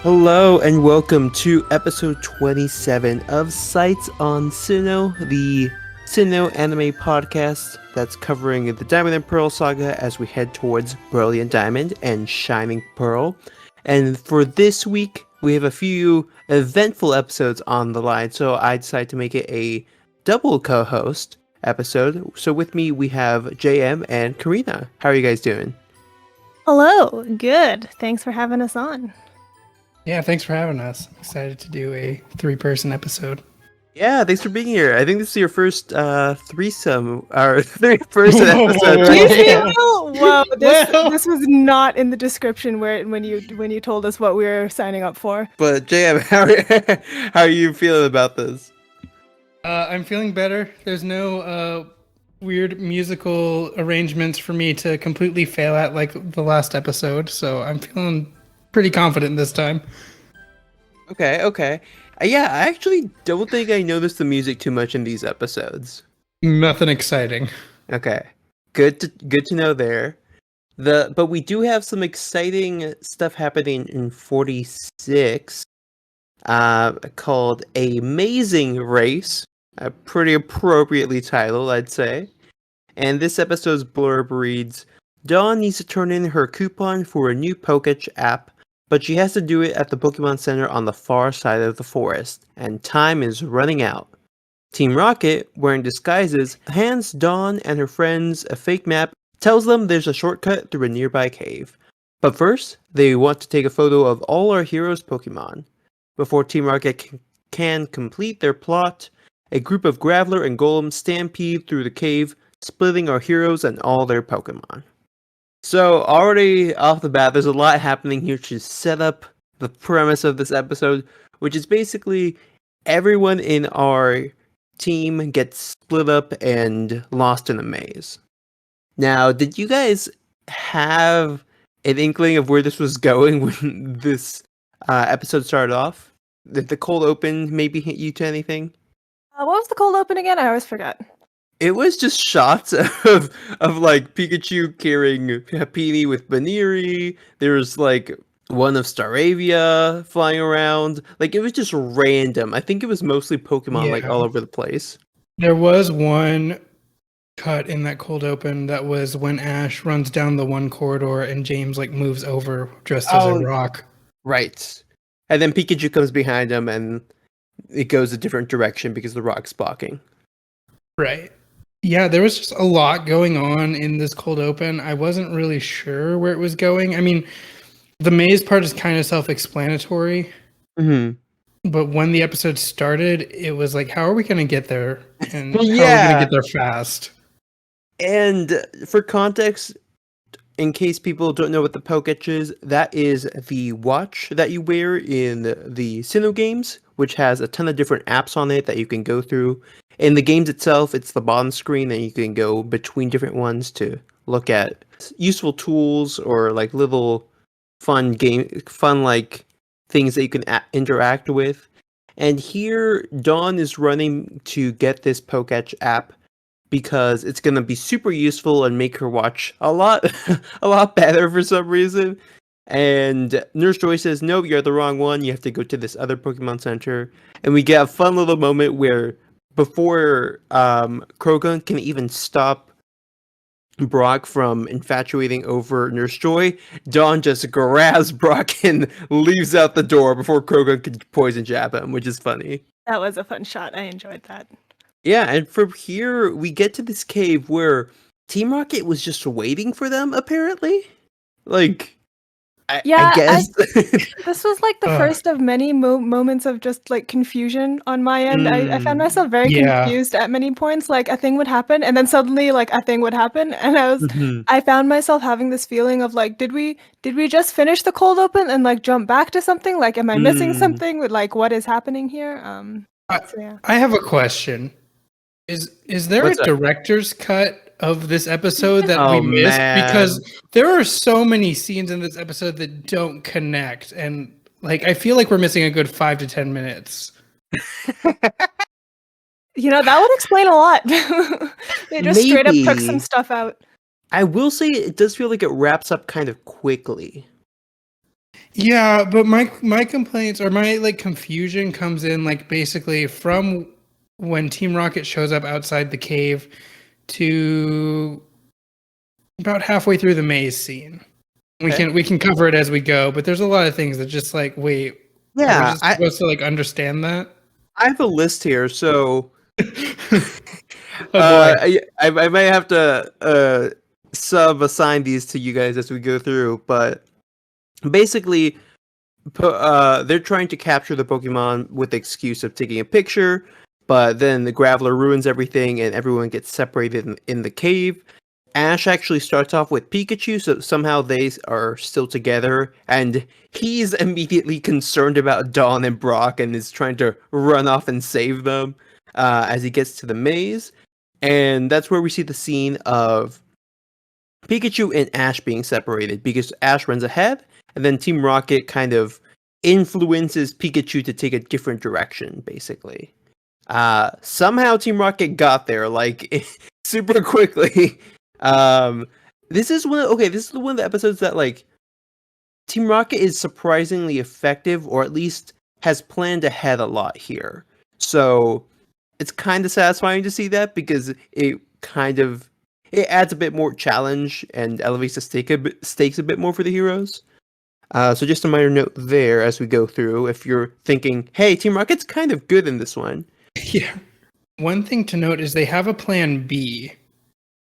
Hello and welcome to episode 27 of Sights on Sinnoh, the Sinnoh anime podcast that's covering the Diamond and Pearl saga as we head towards Brilliant Diamond and Shining Pearl. And for this week, we have a few eventful episodes on the line, so I decided to make it a double co-host episode. So with me, we have JM and Karina. How are you guys doing? Hello, good. Thanks for having us on. Yeah, thanks for having us. I'm excited to do a 3-person episode. Yeah, thanks for being here. I think this is your first threesome or three-person episode. Whoa, this was not in the description when you told us what we were signing up for. But JM, how are you feeling about this? I'm feeling better. There's no weird musical arrangements for me to completely fail at like the last episode, so I'm feeling pretty confident this time. Okay. Yeah, I actually don't think I noticed the music too much in these episodes. Nothing exciting. Okay, good to know there. But we do have some exciting stuff happening in 46, called Amazing Race, pretty appropriately titled, I'd say. And this episode's blurb reads, Dawn needs to turn in her coupon for a new Pokémon app, but she has to do it at the Pokemon Center on the far side of the forest, and time is running out. Team Rocket, wearing disguises, hands Dawn and her friends a fake map, tells them there's a shortcut through a nearby cave. But first, they want to take a photo of all our heroes' Pokemon. Before Team Rocket can complete their plot, a group of Graveler and Golem stampede through the cave, splitting our heroes and all their Pokemon. So, already off the bat, there's a lot happening here to set up the premise of this episode, which is basically everyone in our team gets split up and lost in a maze. Now, did you guys have an inkling of where this was going when this episode started off? Did the cold open maybe hit you to anything? What was the cold open again? I always forget. It was just shots of like Pikachu carrying Happiny with Baniri. There was like one of Staravia flying around. Like it was just random. I think it was mostly Pokemon like all over the place. There was one cut in that cold open that was when Ash runs down the one corridor and James like moves over dressed as a rock. Right. And then Pikachu comes behind him and it goes a different direction because the rock's blocking. Right. Yeah, there was just a lot going on in this cold open. I wasn't really sure where it was going. I mean, the maze part is kind of self-explanatory. Mm-hmm. But when the episode started, it was like, how are we going to get there? And how are we going to get there fast? And for context, in case people don't know what the Pokétch is, that is the watch that you wear in the Sinnoh games, which has a ton of different apps on it that you can go through. In the games itself, it's the bottom screen, and you can go between different ones to look at useful tools or like little fun like things that you can interact with. And here, Dawn is running to get this Pokétch app because it's gonna be super useful and make her watch a lot better for some reason. And Nurse Joy says, "No, you're the wrong one. You have to go to this other Pokemon Center." And we get a fun little moment where before Krogan can even stop Brock from infatuating over Nurse Joy, Dawn just grabs Brock and leaves out the door before Krogan can poison jab him, which is funny. That was a fun shot. I enjoyed that. Yeah, and from here we get to this cave where Team Rocket was just waiting for them, apparently. Like, I guess. This was like the first of many moments of just like confusion on my end. I found myself very confused at many points. Like a thing would happen, and then suddenly like a thing would happen, and I found myself having this feeling of like, did we just finish the cold open and like jump back to something? Like, am I missing something? With like, what is happening here? I have a question. Is there a director's cut of this episode that we missed? Man. Because there are so many scenes in this episode that don't connect, and like I feel like we're missing a good 5 to 10 minutes. You know, that would explain a lot. They just straight up took some stuff out. I will say it does feel like it wraps up kind of quickly. Yeah, but my complaints or my like confusion comes in like basically from when Team Rocket shows up outside the cave to about halfway through the maze scene. Okay. We can cover it as we go, but there's a lot of things that just like wait. Yeah, are we just supposed to like understand that? I have a list here, so I might have to sub-assign these to you guys as we go through, but basically, they're trying to capture the Pokemon with the excuse of taking a picture, but then the Graveler ruins everything and everyone gets separated in the cave. Ash actually starts off with Pikachu, so somehow they are still together, and he's immediately concerned about Dawn and Brock and is trying to run off and save them as he gets to the maze. And that's where we see the scene of Pikachu and Ash being separated, because Ash runs ahead, and then Team Rocket kind of influences Pikachu to take a different direction, basically. Somehow Team Rocket got there, like, super quickly. This is one of the episodes that like Team Rocket is surprisingly effective, or at least has planned ahead a lot here. So it's kind of satisfying to see that, because it adds a bit more challenge and elevates the stakes a bit more for the heroes. So just a minor note there as we go through, if you're thinking, hey, Team Rocket's kind of good in this one. Yeah. One thing to note is they have a plan B.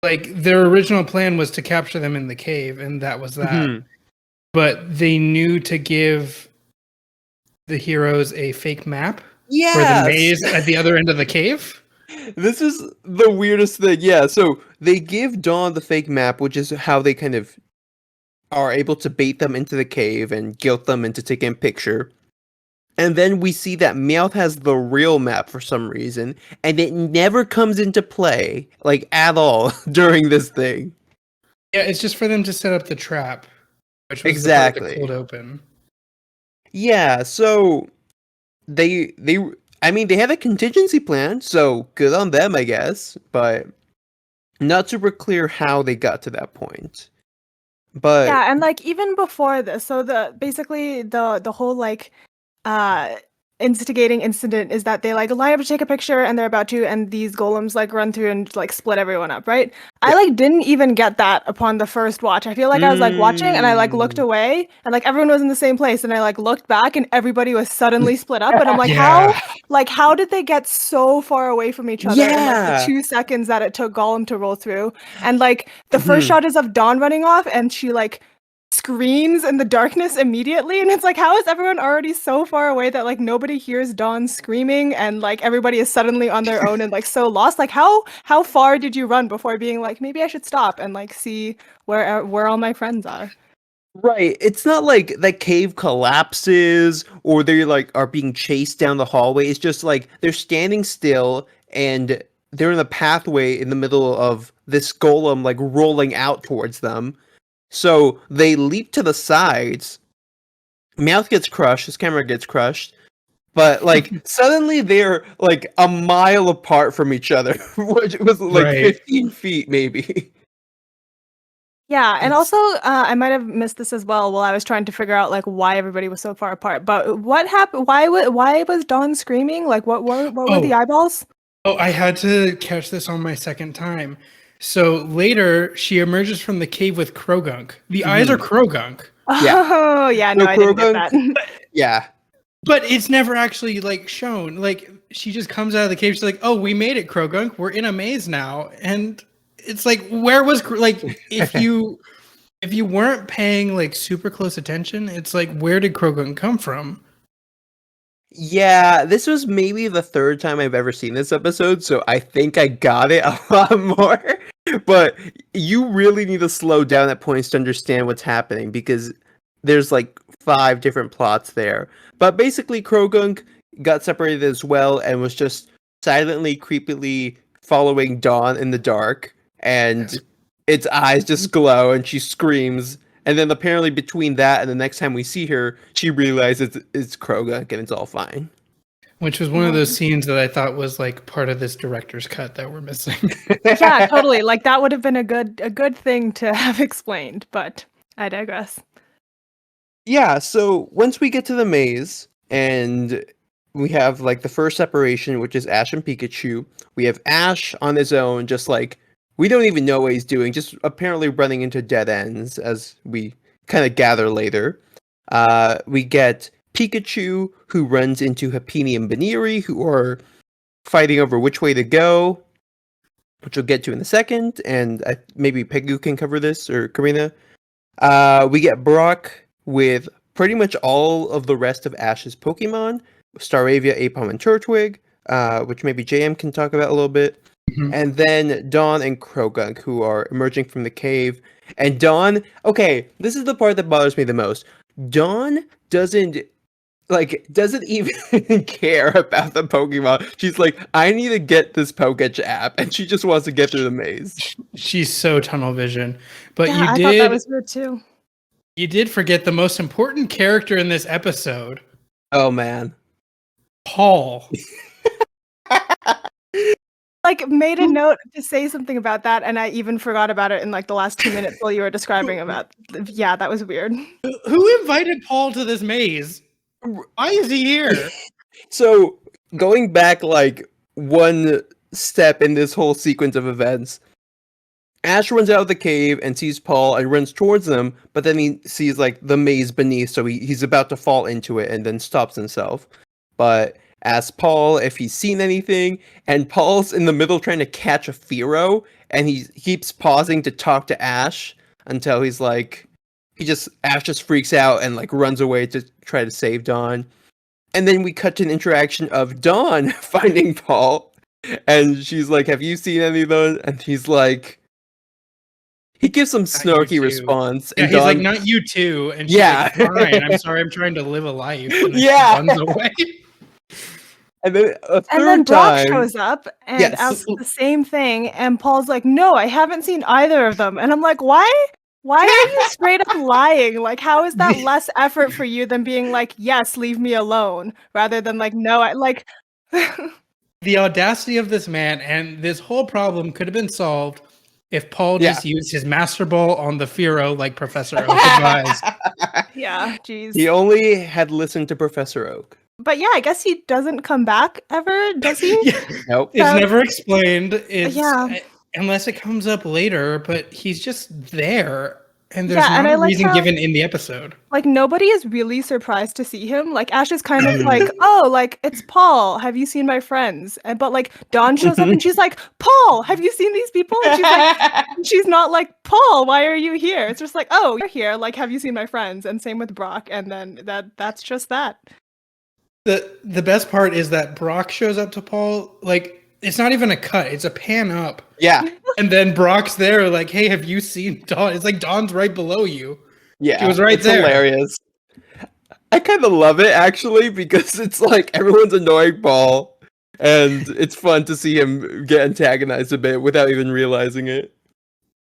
Like, their original plan was to capture them in the cave, and that was that. Mm-hmm. But they knew to give the heroes a fake map for the maze at the other end of the cave. This is the weirdest thing. Yeah, so they give Dawn the fake map, which is how they kind of are able to bait them into the cave and guilt them into taking a picture. And then we see that Meowth has the real map for some reason, and it never comes into play, like, at all during this thing. Yeah, it's just for them to set up the trap, which was exactly the cold open. Yeah, so they have a contingency plan, so good on them, I guess, but not super clear how they got to that point. But yeah, and like even before this, so the whole like instigating incident is that they like line up to take a picture and they're about to, and these golems like run through and like split everyone up, right? Yeah. I like didn't even get that upon the first watch. I feel like I was like watching and I like looked away and like everyone was in the same place, and I like looked back and everybody was suddenly split up, and I'm like, how did they get so far away from each other in like the 2 seconds that it took Golem to roll through? And like the first shot is of Dawn running off, and she like screams in the darkness immediately, and it's like, how is everyone already so far away that like nobody hears Dawn screaming, and like everybody is suddenly on their own and like so lost? Like how far did you run before being like, maybe I should stop and like see where all my friends are? Right. It's not like that cave collapses or they like are being chased down the hallway. It's just like they're standing still and they're in a pathway in the middle of this golem like rolling out towards them. So they leap to the sides. Meowth gets crushed. His camera gets crushed. But like suddenly they're like a mile apart from each other, which was like 15 feet maybe. Yeah, and also I might have missed this as well while I was trying to figure out like why everybody was so far apart. But what happened? Why was Dawn screaming? Like what were the eyeballs? Oh, I had to catch this on my second time. So later, she emerges from the cave with Krogunk. The eyes are Krogunk. Oh, yeah, no, I didn't get that. Yeah. But it's never actually, like, shown. Like, she just comes out of the cave, she's like, oh, we made it, Krogunk. We're in a maze now. And it's like, where was, like, if you weren't paying, like, super close attention, it's like, where did Krogunk come from? Yeah, this was maybe the third time I've ever seen this episode, so I think I got it a lot more. But you really need to slow down at points to understand what's happening, because there's like 5 different plots there. But basically, Krogunk got separated as well and was just silently, creepily following Dawn in the dark, and its eyes just glow and she screams. And then apparently between that and the next time we see her, she realizes it's Krogunk and it's all fine. Which was one of those scenes that I thought was like part of this director's cut that we're missing. Yeah, totally. Like that would have been a good thing to have explained, but I digress. Yeah, so once we get to the maze and we have like the first separation, which is Ash and Pikachu, we have Ash on his own, just like we don't even know what he's doing, just apparently running into dead ends as we kind of gather later. We get Pikachu who runs into Happiny and Baniri, who are fighting over which way to go, which we'll get to in a second, and maybe Pegu can cover this, or Karina. We get Brock with pretty much all of the rest of Ash's Pokemon, Staravia, Aipom, and Turtwig, which maybe JM can talk about a little bit. Mm-hmm. And then Dawn and Krogunk, who are emerging from the cave. And Dawn, okay, this is the part that bothers me the most. Dawn doesn't even care about the Pokemon. She's like, I need to get this Poketch app, and she just wants to get through the maze. She's so tunnel vision. But I thought that was weird too. You did forget the most important character in this episode. Oh man. Paul. Made a note to say something about that, and I even forgot about it in the last 2 minutes while you were describing about. Yeah, that was weird. Who invited Paul to this maze? Why is he here? So going back one step in this whole sequence of events, Ash runs out of the cave and sees Paul and runs towards them, but then he sees the maze beneath, so he's about to fall into it and then stops himself. But asks Paul if he's seen anything, and Paul's in the middle trying to catch a Fearow, and he keeps pausing to talk to Ash until he's Ash just freaks out and runs away to try to save Dawn. And then we cut to an interaction of Dawn finding Paul, and she's like, have you seen any of those? And he's like, he gives some snarky response. Yeah, and he's Dawn, like, not you too. And she's like, fine, I'm sorry, I'm trying to live a life. And then she runs away. And then Brock shows up and asks the same thing, and Paul's like, no, I haven't seen either of them. And I'm like, why are you straight up lying? How is that less effort for you than being like, yes, leave me alone, rather than no, I The audacity of this man, and this whole problem could have been solved if Paul just used his Master Ball on the Fearow like Professor Oak advised. Yeah, jeez. He only had listened to Professor Oak. But yeah, I guess he doesn't come back ever, does he? Nope. It's never explained. Unless it comes up later, but he's just there. And there's no reason given in the episode. Nobody is really surprised to see him. Ash is kind of oh, it's Paul. Have you seen my friends? But Dawn shows up and she's like, Paul, have you seen these people? And she's not like, Paul, why are you here? It's just oh, you're here. Have you seen my friends? And same with Brock. And then that's just that. The best part is that Brock shows up to Paul, it's not even a cut, it's a pan up. Yeah. And then Brock's there, hey, have you seen Dawn? It's Dawn's right below you. Yeah. She was right there. Hilarious. I kind of love it, actually, because it's everyone's annoying Paul, and it's fun to see him get antagonized a bit without even realizing it.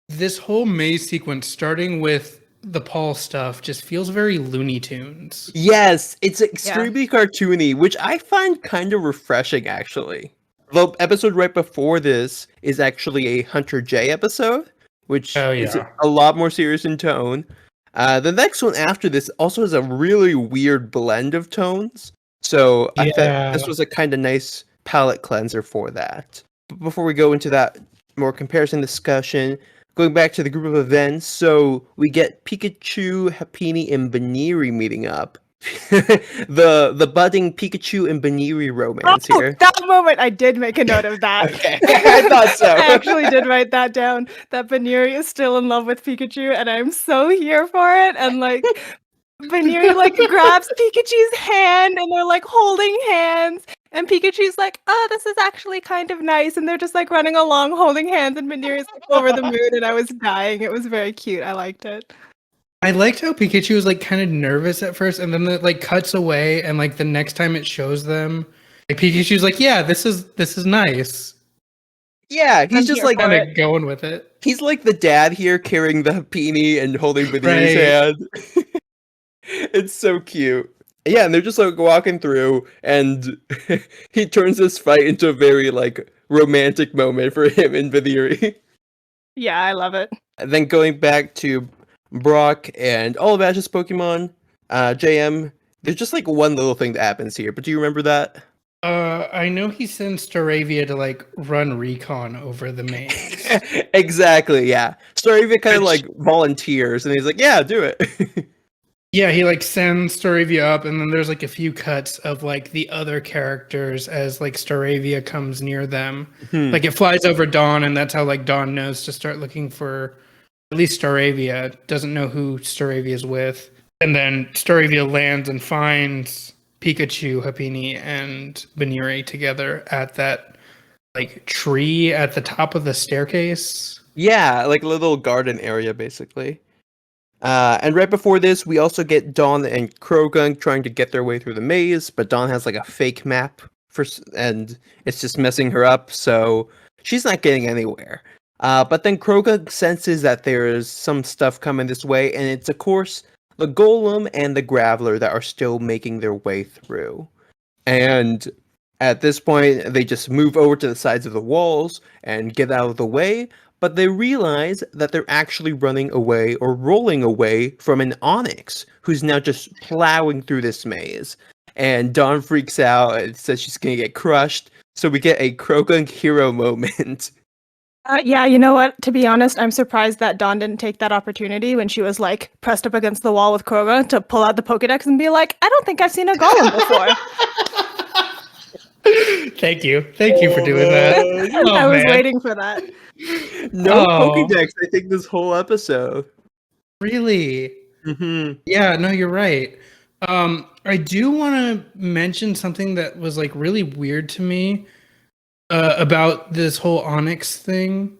This whole maze sequence, starting with the Paul stuff, just feels very Looney Tunes. Yes, it's extremely cartoony, which I find kind of refreshing, actually. The episode right before this is actually a Hunter J episode, which is a lot more serious in tone. The next one after this also has a really weird blend of tones, so I thought this was a kind of nice palate cleanser for that. But before we go into that more comparison discussion, going back to the group of events, so we get Pikachu, Happiny, and Baniri meeting up. the budding Pikachu and Baniri romance here. That moment, I did make a note of that. Okay, I thought so. I actually did write that down. That Baniri is still in love with Pikachu, and I'm so here for it. And Baniri grabs Pikachu's hand, and they're holding hands. And Pikachu's like, oh, this is actually kind of nice. And they're just running along holding hands, and Baniri's over the moon, and I was dying. It was very cute. I liked it. I liked how Pikachu was kind of nervous at first, and then it cuts away, and the next time it shows them, Pikachu's like, yeah, this is nice. Yeah, he's just kind of going with it. He's the dad here carrying the Happiny and holding Baniri's hand. It's so cute. Yeah, and they're just walking through, and he turns this fight into a very romantic moment for him and Baniri. Yeah, I love it. And then going back to Brock and all of Ash's Pokemon, JM, there's just like one little thing that happens here, but do you remember that? I know he sends Staravia to like run recon over the maze. Exactly, yeah. Staravia kind of like volunteers, and he's like, "Yeah, do it." Yeah, he like sends Staravia up, and then there's like a few cuts of like the other characters as like Staravia comes near them. Like it flies over Dawn, and that's how like Dawn knows to start looking for at least Staravia. Doesn't know who Staravia's with, and then Staravia lands and finds Pikachu, Happiny, and Baniri together at that like tree at the top of the staircase. Yeah, like a little garden area, basically. And right before this, we also get Dawn and Krogan trying to get their way through the maze, but Dawn has like a fake map and it's just messing her up, so she's not getting anywhere. But then Krogan senses that there's some stuff coming this way, and it's of course the Golem and the Graveler that are still making their way through. And at this point, they just move over to the sides of the walls and get out of the way, but they realize that they're actually running away or rolling away from an Onyx, who's now just plowing through this maze. And Dawn freaks out and says she's gonna get crushed, so we get a Krogan hero moment. Yeah, you know what? To be honest, I'm surprised that Dawn didn't take that opportunity when she was like pressed up against the wall with Krogan to pull out the Pokedex and be like, I don't think I've seen a Golem before. Thank you for doing that. I was waiting for that. No Pokedex, I think, this whole episode. Really? Mm-hmm. Yeah, no, you're right. I do want to mention something that was like really weird to me about this whole Onyx thing.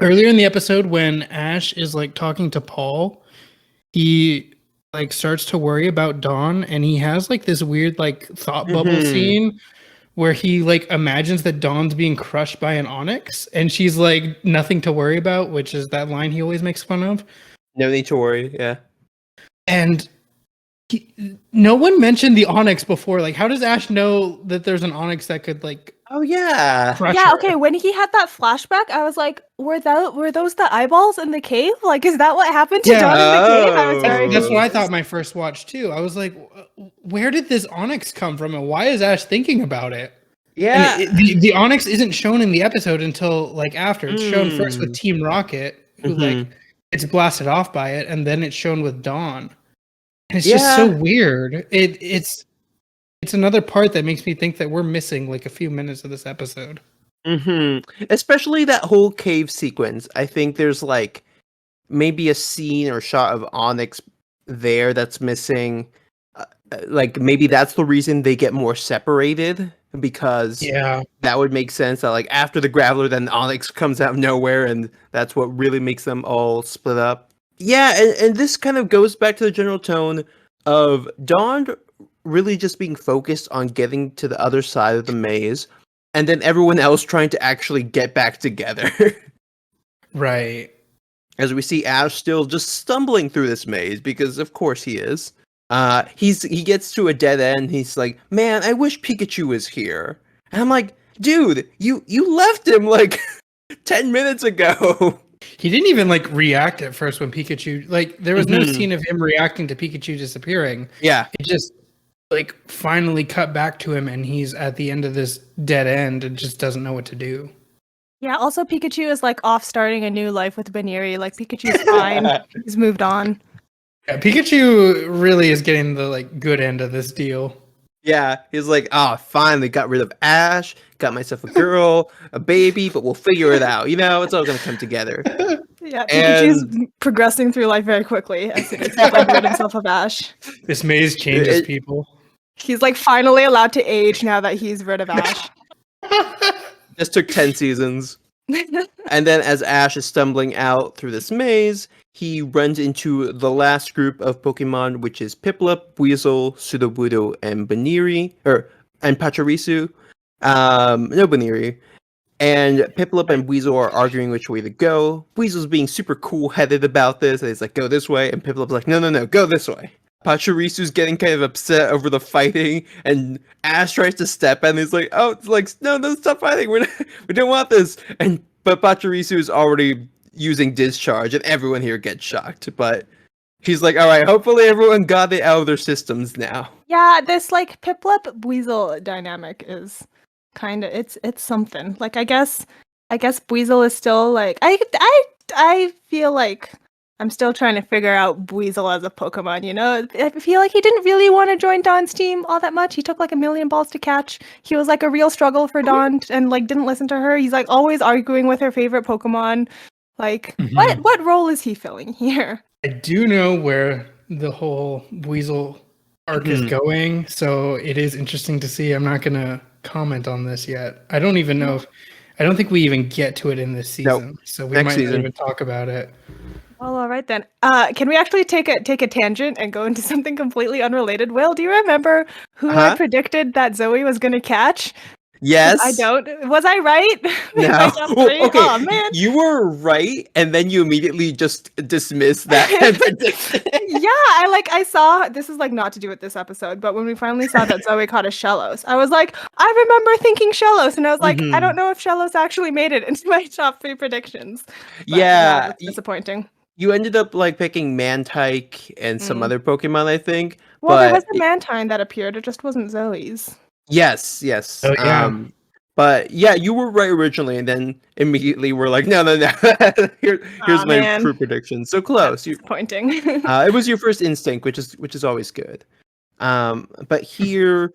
Earlier in the episode, when Ash is like talking to Paul, he like starts to worry about Dawn, and he has like this weird like thought bubble scene where he like imagines that Dawn's being crushed by an Onyx, and she's like nothing to worry about, which is that line he always makes fun of. No need to worry, yeah. And no one mentioned the Onyx before. Like, how does Ash know that there's an Onyx that could like? Oh yeah, yeah. Okay, when he had that flashback, I was like, were those the eyeballs in the cave? Like, is that what happened to Dawn in the cave? I was very That's what I thought my first watch too. I was like, where did this Onyx come from, and why is Ash thinking about it? Yeah, the Onyx isn't shown in the episode until like after. It's shown first with Team Rocket, who like it's blasted off by it, and then it's shown with Dawn. And it's just so weird. It's another part that makes me think that we're missing like a few minutes of this episode. Especially that whole cave sequence. I think there's like maybe a scene or shot of Onyx there that's missing. Like maybe that's the reason they get more separated, because that would make sense that like after the Graveler, then Onyx comes out of nowhere, and that's what really makes them all split up. Yeah, and this kind of goes back to the general tone of Dawn really just being focused on getting to the other side of the maze, and then everyone else trying to actually get back together. Right. As we see Ash still just stumbling through this maze, because of course he is. He gets to a dead end. He's like, man, I wish Pikachu was here. And I'm like, dude, you left him like 10 minutes ago. He didn't even like react at first when Pikachu, like there was no scene of him reacting to Pikachu disappearing. Yeah. It just like finally cut back to him, and he's at the end of this dead end and just doesn't know what to do. Yeah, also Pikachu is like off starting a new life with Baniri. Like Pikachu's fine. He's moved on. Yeah, Pikachu really is getting the like good end of this deal. Yeah, he's like, finally got rid of Ash, got myself a girl, a baby, but we'll figure it out. You know, it's all gonna come together. Yeah, Pikachu's progressing through life very quickly as soon as he like rid himself of Ash. This maze changes people. He's like finally allowed to age now that he's rid of Ash. Just took 10 seasons. And then as Ash is stumbling out through this maze, he runs into the last group of Pokemon, which is Piplup, Buizel, Sudowoodo, and and Pachirisu. No Baniri. And Piplup and Buizel are arguing which way to go. Buizel's being super cool-headed about this, and he's like, go this way, and Piplup's like, no, go this way. Pachirisu's getting kind of upset over the fighting, and Ash tries to step in, and he's like, no, stop fighting, we don't want this. But Pachirisu is already using discharge, and everyone here gets shocked. But He's like, all right, hopefully everyone got it out of their systems now. Yeah, this like Piplup Buizel dynamic is kind of it's something. Like I guess Buizel is still like I feel like I'm still trying to figure out Buizel as a Pokemon, you know? I feel like he didn't really want to join Dawn's team all that much. He took like a million balls to catch. He was like a real struggle for Dawn and like didn't listen to her. He's like always arguing with her favorite Pokemon. Like what role is he filling here? I do know where the whole Buizel arc is going, so it is interesting to see. I'm not going to comment on this yet. I don't even know I don't think we even get to it in this season, so we might not even talk about it. Well, all right then. Can we actually take a tangent and go into something completely unrelated? Will, do you remember who I predicted that Zoe was going to catch? Yes. I don't. Was I right? No. Okay. Oh, man. You were right, and then you immediately just dismissed that prediction. Yeah, I saw, this is like not to do with this episode, but when we finally saw that Zoe caught a Shellos, I was like, I remember thinking Shellos, and I was like, I don't know if Shellos actually made it into my top 3 predictions. But, yeah, that's disappointing. You ended up like picking Mantike and some other Pokemon, I think. Well, there was a Mantine that appeared, it just wasn't Zoe's. Yes. Oh, yeah. But yeah, you were right originally, and then immediately we're like, no. Here's my true prediction. So close. That's disappointing. It was your first instinct, which is always good. But here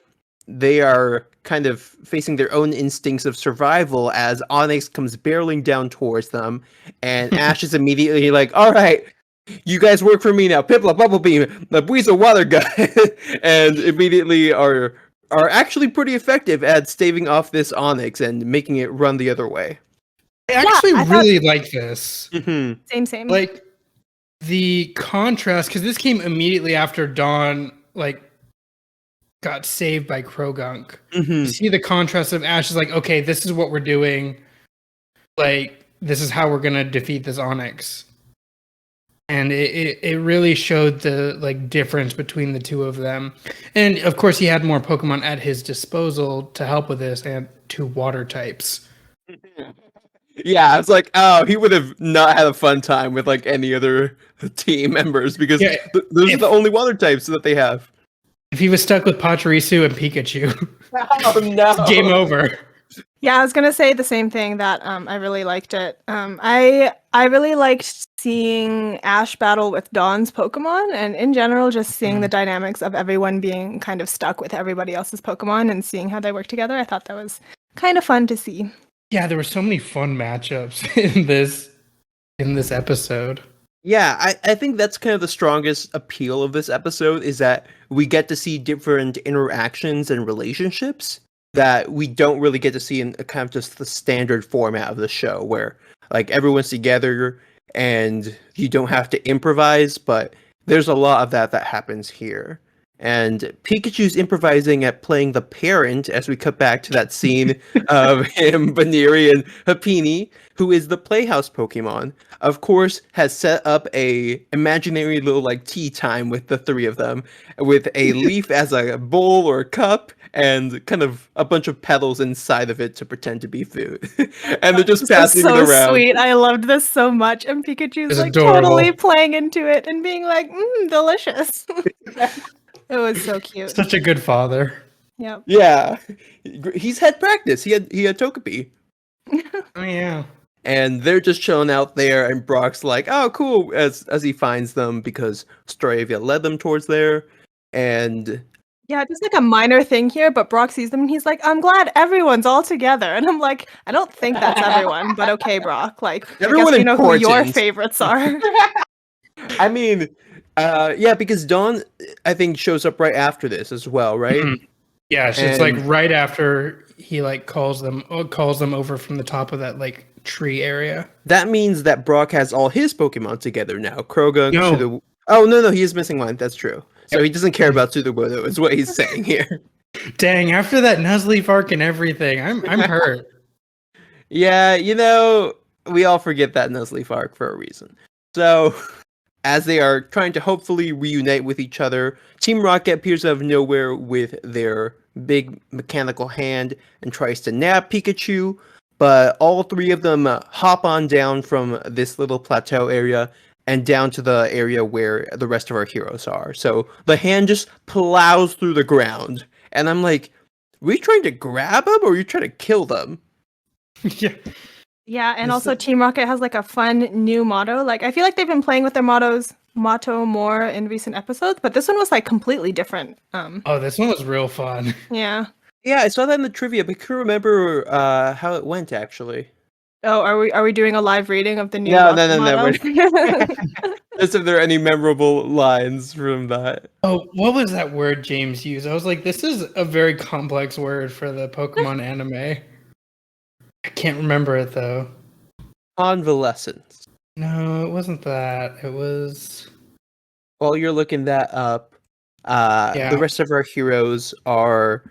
they are kind of facing their own instincts of survival as Onix comes barreling down towards them, and Ash is immediately like, all right, you guys work for me now. Piplup, Bubble Beam, the Buizel Water Gun, and immediately are actually pretty effective at staving off this Onix and making it run the other way. I actually really like this. Same. Like the contrast, because this came immediately after Dawn like got saved by Krogunk. You see the contrast of Ash is like, okay, this is what we're doing. Like, this is how we're gonna defeat this Onix. And it really showed the like difference between the two of them. And of course he had more Pokemon at his disposal to help with this, and 2 water types. Yeah, I was like, oh, he would have not had a fun time with like any other team members because those are the only water types that they have. If he was stuck with Pachirisu and Pikachu, oh no, game over. Yeah, I was gonna say the same thing, that I really liked it. I really liked seeing Ash battle with Dawn's Pokemon, and in general, just seeing the dynamics of everyone being kind of stuck with everybody else's Pokemon and seeing how they work together. I thought that was kind of fun to see. Yeah, there were so many fun matchups in this episode. Yeah, I think that's kind of the strongest appeal of this episode, is that we get to see different interactions and relationships that we don't really get to see in kind of just the standard format of the show, where like everyone's together and you don't have to improvise, but there's a lot of that happens here. And Pikachu's improvising at playing the parent as we cut back to that scene of him, Baneri, and Happiny, who is the Playhouse Pokemon, of course, has set up a imaginary little like tea time with the 3 of them, with a leaf as a bowl or a cup, and kind of a bunch of petals inside of it to pretend to be food. And they're just passing it around. So sweet. I loved this so much. And Pikachu's like adorable. Totally playing into it and being like, delicious. It was so cute. Such a good father. Yep. Yeah. He's had practice. He had Togepi. Oh yeah. And they're just chilling out there, and Brock's like, oh cool, as he finds them because Staravia led them towards there. And yeah, just like a minor thing here, but Brock sees them and he's like, I'm glad everyone's all together. And I'm like, I don't think that's everyone, but okay, Brock. Like, everyone, I guess we know who your favorites are. I mean, yeah, because Dawn, I think, shows up right after this as well, right? Mm-hmm. Yeah, so it's like right after he like calls them over from the top of that like tree area. That means that Brock has all his Pokemon together now. Krogunk, oh no, he is missing one. That's true. So he doesn't care about Sudowoodo, is what he's saying here. Dang, after that Nuzleaf arc and everything, I'm hurt. Yeah, we all forget that Nuzleaf arc for a reason. So, as they are trying to hopefully reunite with each other, Team Rocket appears out of nowhere with their big mechanical hand and tries to nab Pikachu, but all 3 of them hop on down from this little plateau area and down to the area where the rest of our heroes are. So the hand just plows through the ground, and I'm like, were you trying to grab them or are you trying to kill them? Yeah. Yeah, and also Team Rocket has like a fun new motto. Like I feel like they've been playing with their motto more in recent episodes, but this one was like completely different. Oh, this one was real fun. Yeah. Yeah, I saw that in the trivia, but I couldn't remember how it went actually. Oh, are we doing a live reading of the new No. motto? Just if there are any memorable lines from that. Oh, what was that word James used? I was like, this is a very complex word for the Pokemon anime. I can't remember it though. Convalescence. No, it wasn't that. It was. While you're looking that up, the rest of our heroes are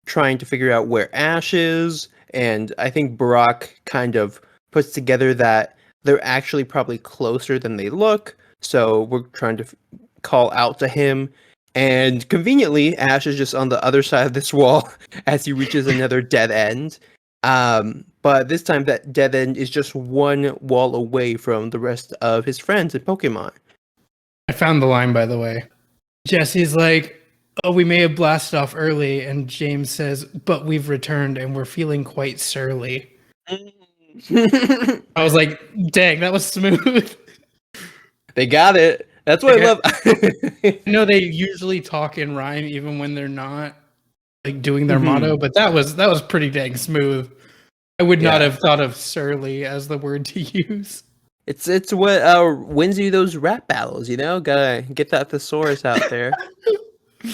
trying to figure out where Ash is, and I think Brock kind of puts together that they're actually probably closer than they look, so we're trying to call out to him, and conveniently, Ash is just on the other side of this wall as he reaches another dead end. But this time that dead end is just one wall away from the rest of his friends and Pokemon. I found the line, by the way. Jesse's like, oh, we may have blasted off early, and James says, but we've returned and we're feeling quite surly. I was like, dang, that was smooth. They got it. That's what I love. I know they usually talk in rhyme even when they're not like doing their motto, but that was pretty dang smooth. I would not have thought of surly as the word to use. It's what wins you those rap battles, you know? Gotta get that thesaurus out there.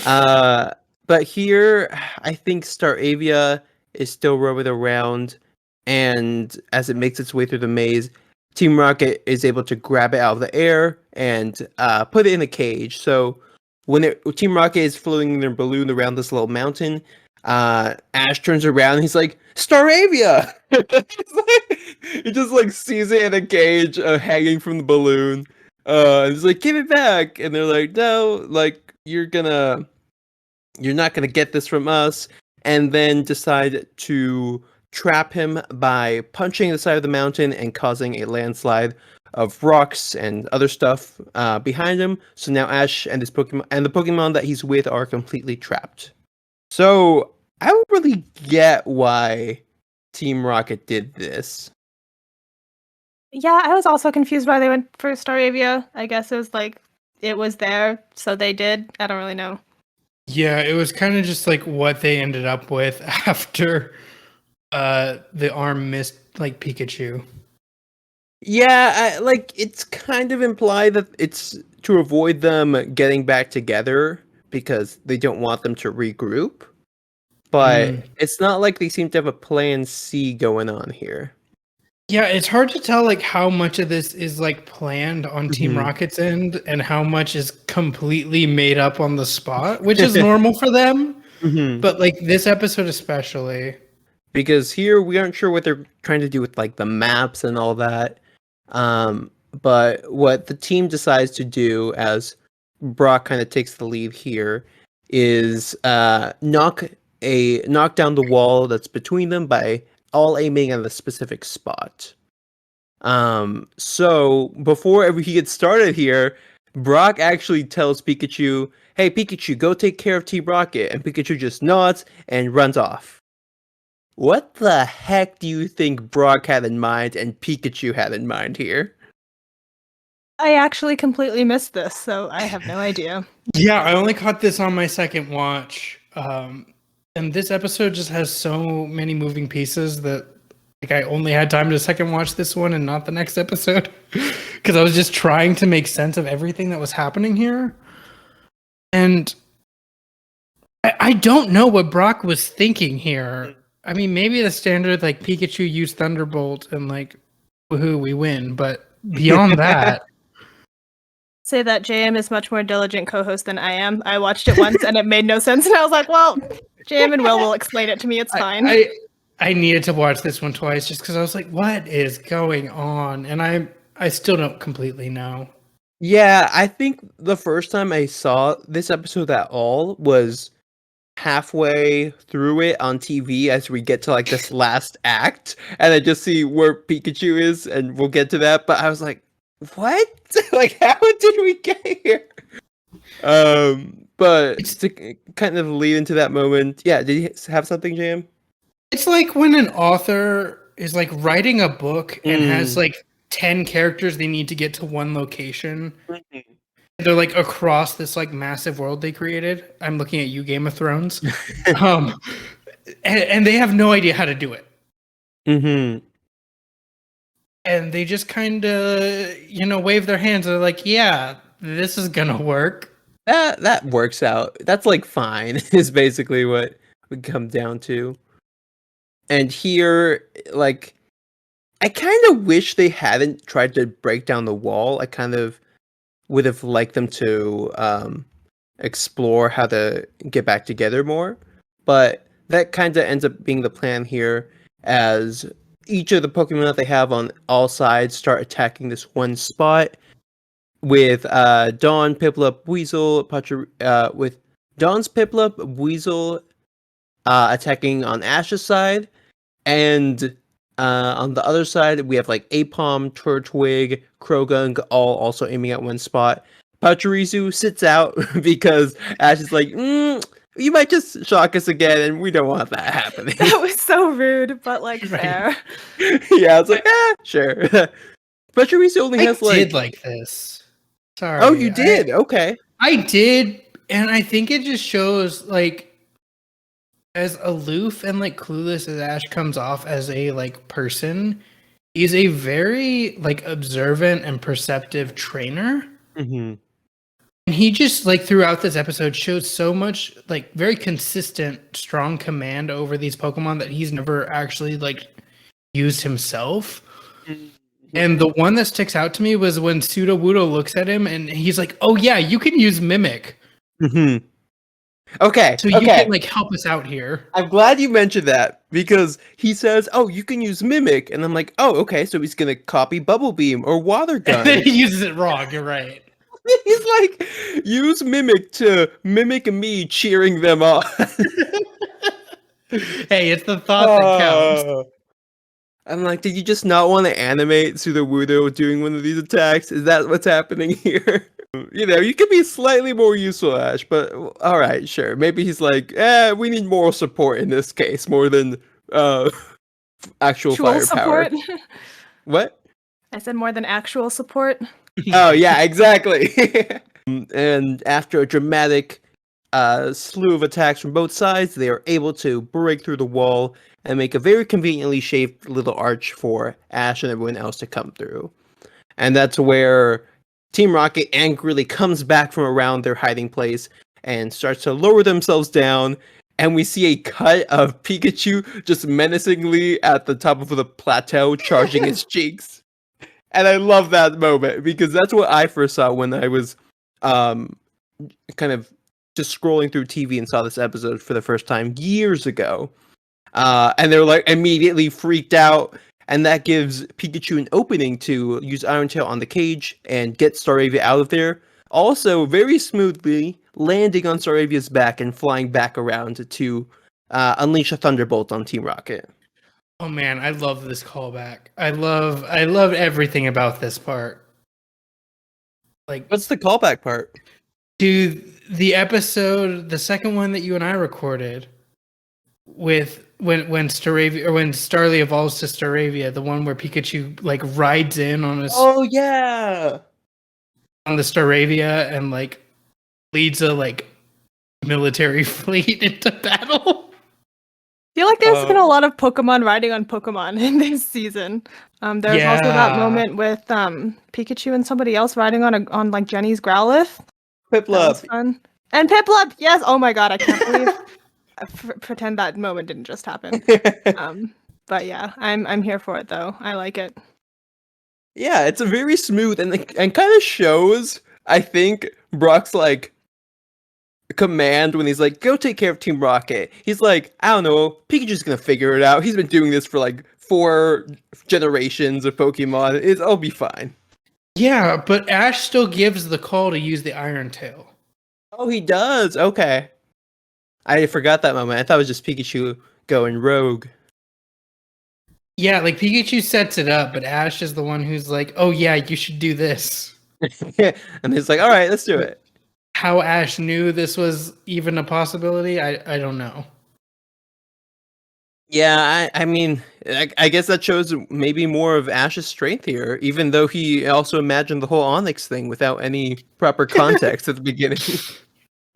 But here, I think Staravia is still roaming around, and as it makes its way through the maze, Team Rocket is able to grab it out of the air and put it in a cage. So when Team Rocket is floating their balloon around this little mountain, Ash turns around and he's like, Staravia! He just like sees it in a cage hanging from the balloon. And he's like, give it back! And they're like, no, like, you're not gonna get this from us. And then decide to trap him by punching the side of the mountain and causing a landslide of rocks and other stuff behind him. So now Ash and his Pokemon and the Pokemon that he's with are completely trapped. So I don't really get why Team Rocket did this. Yeah, I was also confused why they went for Staravia. I guess it was like it was there, so they did. I don't really know. Yeah, it was kind of just like what they ended up with after the arm missed like Pikachu. Yeah, it's kind of implied that it's to avoid them getting back together because they don't want them to regroup. But it's not like they seem to have a plan C going on here. Yeah, it's hard to tell like how much of this is like planned on Team Rocket's end and how much is completely made up on the spot, which is normal for them. But like this episode especially. Because here we aren't sure what they're trying to do with like the maps and all that. But what the team decides to do, as Brock kind of takes the lead here, is knock down the wall that's between them by all aiming at a specific spot. So before he gets started here, Brock actually tells Pikachu, hey Pikachu, go take care of Team Rocket, and Pikachu just nods and runs off. What the heck do you think Brock had in mind and Pikachu had in mind here? I actually completely missed this, so I have no idea. Yeah, I only caught this on my second watch. And this episode just has so many moving pieces that like I only had time to second watch this one and not the next episode because I was just trying to make sense of everything that was happening here. And I don't know what Brock was thinking here. I mean, maybe the standard like Pikachu used Thunderbolt and like woohoo, we win, but beyond that, say that JM is much more diligent co-host than I am. I watched it once and it made no sense, and I was like, well, JM and Will explain it to me. It's fine. I needed to watch this one twice just because I was like, what is going on? And I still don't completely know. Yeah, I think the first time I saw this episode at all was halfway through it on TV as we get to like this last act, and I just see where Pikachu is, and we'll get to that. But I was like, what? Like, how did we get here? But to kind of lead into that moment, yeah. Did you have something, Jam? It's like when an author is like writing a book and has like 10 characters they need to get to one location. Mm-hmm. They're like across this like massive world they created. I'm looking at you, Game of Thrones. And they have no idea how to do it. Mm-hmm. And they just kind of, wave their hands. They're like, yeah, this is going to work. That works out. That's like fine, is basically what we come down to. And here, like, I kind of wish they hadn't tried to break down the wall. I kind of would have liked them to explore how to get back together more. But that kind of ends up being the plan here, as each of the Pokemon that they have on all sides start attacking this one spot. With Dawn, Piplup, Buizel, with Dawn's Piplup, Buizel attacking on Ash's side, and on the other side we have like Apom, Turtwig, Croagunk, all also aiming at one spot. Pachirisu sits out because Ash is like, you might just shock us again, and we don't want that happening. That was so rude, but like fair. Yeah, it's like, sure. Pachirisu only has like. I did like this. Sorry. Oh, you did? Okay. I did, and I think it just shows, like, as aloof and, like, clueless as Ash comes off as a, like, person, he's a very, like, observant and perceptive trainer. Mm-hmm. And he just, like, throughout this episode shows so much, like, very consistent, strong command over these Pokemon that he's never actually, like, used himself. Mm-hmm. And the one that sticks out to me was when Sudowoodo looks at him and he's like, "Oh yeah, you can use Mimic." Mm-hmm. Okay. So you can like help us out here. I'm glad you mentioned that because he says, "Oh, you can use Mimic," and I'm like, "Oh, okay." So he's gonna copy Bubble Beam or Water Gun. And then he uses it wrong. You're right. He's like, use Mimic to mimic me cheering them on. Hey, it's the thought that counts. I'm like, did you just not want to animate Sudowoodo doing one of these attacks? Is that what's happening here? You could be slightly more useful, Ash, but all right, sure. Maybe he's like, we need moral support in this case, more than actual firepower. What? I said more than actual support. Oh, yeah, exactly. And after a dramatic slew of attacks from both sides, they are able to break through the wall and make a very conveniently shaped little arch for Ash and everyone else to come through. And that's where Team Rocket angrily comes back from around their hiding place and starts to lower themselves down. And we see a cut of Pikachu just menacingly at the top of the plateau, charging its cheeks. And I love that moment because that's what I first saw when I was kind of just scrolling through TV and saw this episode for the first time years ago. And they're like immediately freaked out, and that gives Pikachu an opening to use Iron Tail on the cage and get Staravia out of there. Also, very smoothly landing on Staravia's back and flying back around to unleash a Thunderbolt on Team Rocket. Oh man, I love this callback. I love everything about this part. Like, what's the callback part? To the episode, the second one that you and I recorded, with when Staravia or when Starly evolves to Staravia, the one where Pikachu like rides in on his on the Staravia and like leads a like military fleet into battle. I feel like there's been a lot of Pokemon riding on Pokemon in this season. There's also that moment with Pikachu and somebody else riding on like Jenny's Growlithe. Piplup. Fun. And Piplup, yes. Oh my god, I can't believe. Pretend that moment didn't just happen. But yeah, I'm here for it though. I like it. Yeah, it's a very smooth and kind of shows, I think, Brock's like command when he's like, go take care of Team Rocket. He's like, I don't know, Pikachu's gonna figure it out. He's been doing this for like 4 generations of Pokemon. It'll be fine. Yeah, but Ash still gives the call to use the Iron Tail. Oh, he does? Okay. I forgot that moment. I thought it was just Pikachu going rogue. Yeah, like Pikachu sets it up, but Ash is the one who's like, "Oh yeah, you should do this." And he's like, "All right, let's do it." How Ash knew this was even a possibility, I don't know. Yeah, I mean, I guess that shows maybe more of Ash's strength here, even though he also imagined the whole Onyx thing without any proper context at the beginning.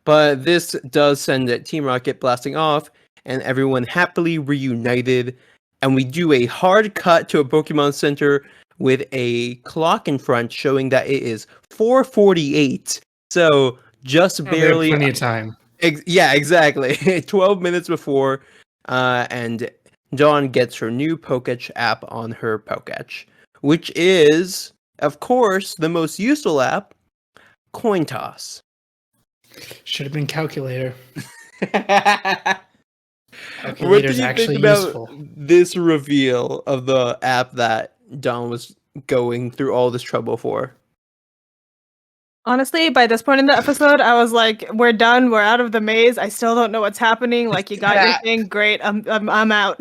But this does send Team Rocket blasting off, and everyone happily reunited. And we do a hard cut to a Pokemon Center with a clock in front showing that it is 4:48. So just barely. Plenty of time. Yeah, exactly. 12 minutes before, and Dawn gets her new Poketch app on her Poketch, which is, of course, the most useful app, Coin Toss. Should have been Calculator. What do you think about this reveal of the app that Dawn was going through all this trouble for? Honestly, by this point in the episode, I was like, "We're done. We're out of the maze. I still don't know what's happening. Like, you got your thing. Great. I'm out."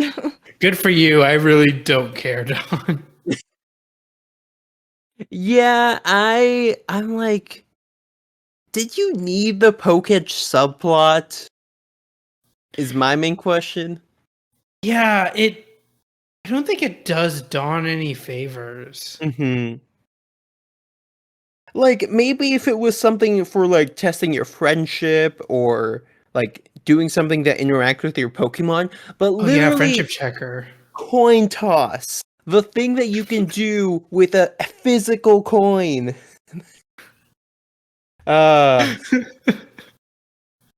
Good for you. I really don't care, Dawn. Yeah, I'm like, did you need the Poketch subplot? Is my main question. Yeah, I don't think it does Dawn any favors. Mm-hmm. Like, maybe if it was something for, like, testing your friendship or, like, doing something that interacts with your Pokemon, but literally... friendship checker. Coin toss. The thing that you can do with a physical coin.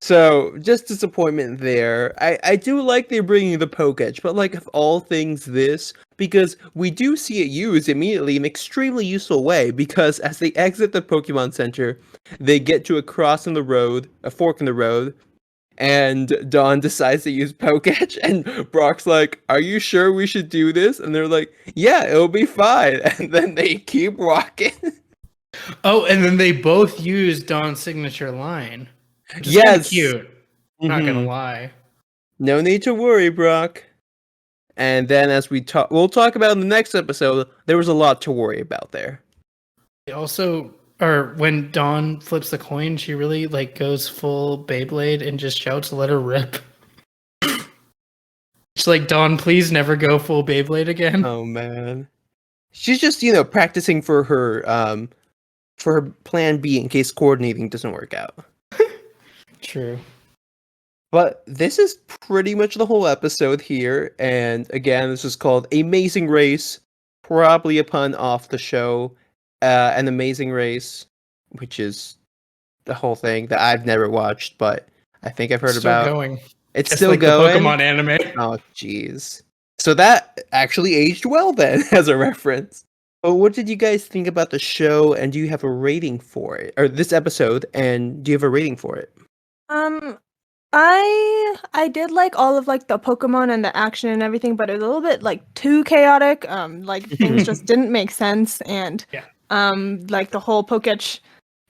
So, just disappointment there. I do like they're bringing the Poketch, but like of all things this, because we do see it used immediately in an extremely useful way, because as they exit the Pokemon Center, they get to a fork in the road, and Dawn decides to use Poketch, and Brock's like, "Are you sure we should do this?" And they're like, "Yeah, it'll be fine." And then they keep walking. Oh, and then they both use Dawn's signature line. Yes. Cute. Not gonna lie. No need to worry, Brock. And then as we'll talk about in the next episode, there was a lot to worry about there. When Dawn flips the coin, she really like goes full Beyblade and just shouts, "Let her rip." She's like, "Dawn, please never go full Beyblade again." Oh man. She's just, practicing for her plan B in case coordinating doesn't work out. True. But this is pretty much the whole episode here, and again, this is called Amazing Race, probably a pun off the show, An Amazing Race, which is the whole thing that I've never watched, but I think I've heard about. Going. It's just still like going. The Pokemon anime. Oh, jeez. So that actually aged well then, as a reference. But what did you guys think about the show, and do you have a rating for it, or this episode, and do you have a rating for it? I did like all of like the Pokemon and the action and everything, but it was a little bit like too chaotic. Like things just didn't make sense, and like the whole Poketch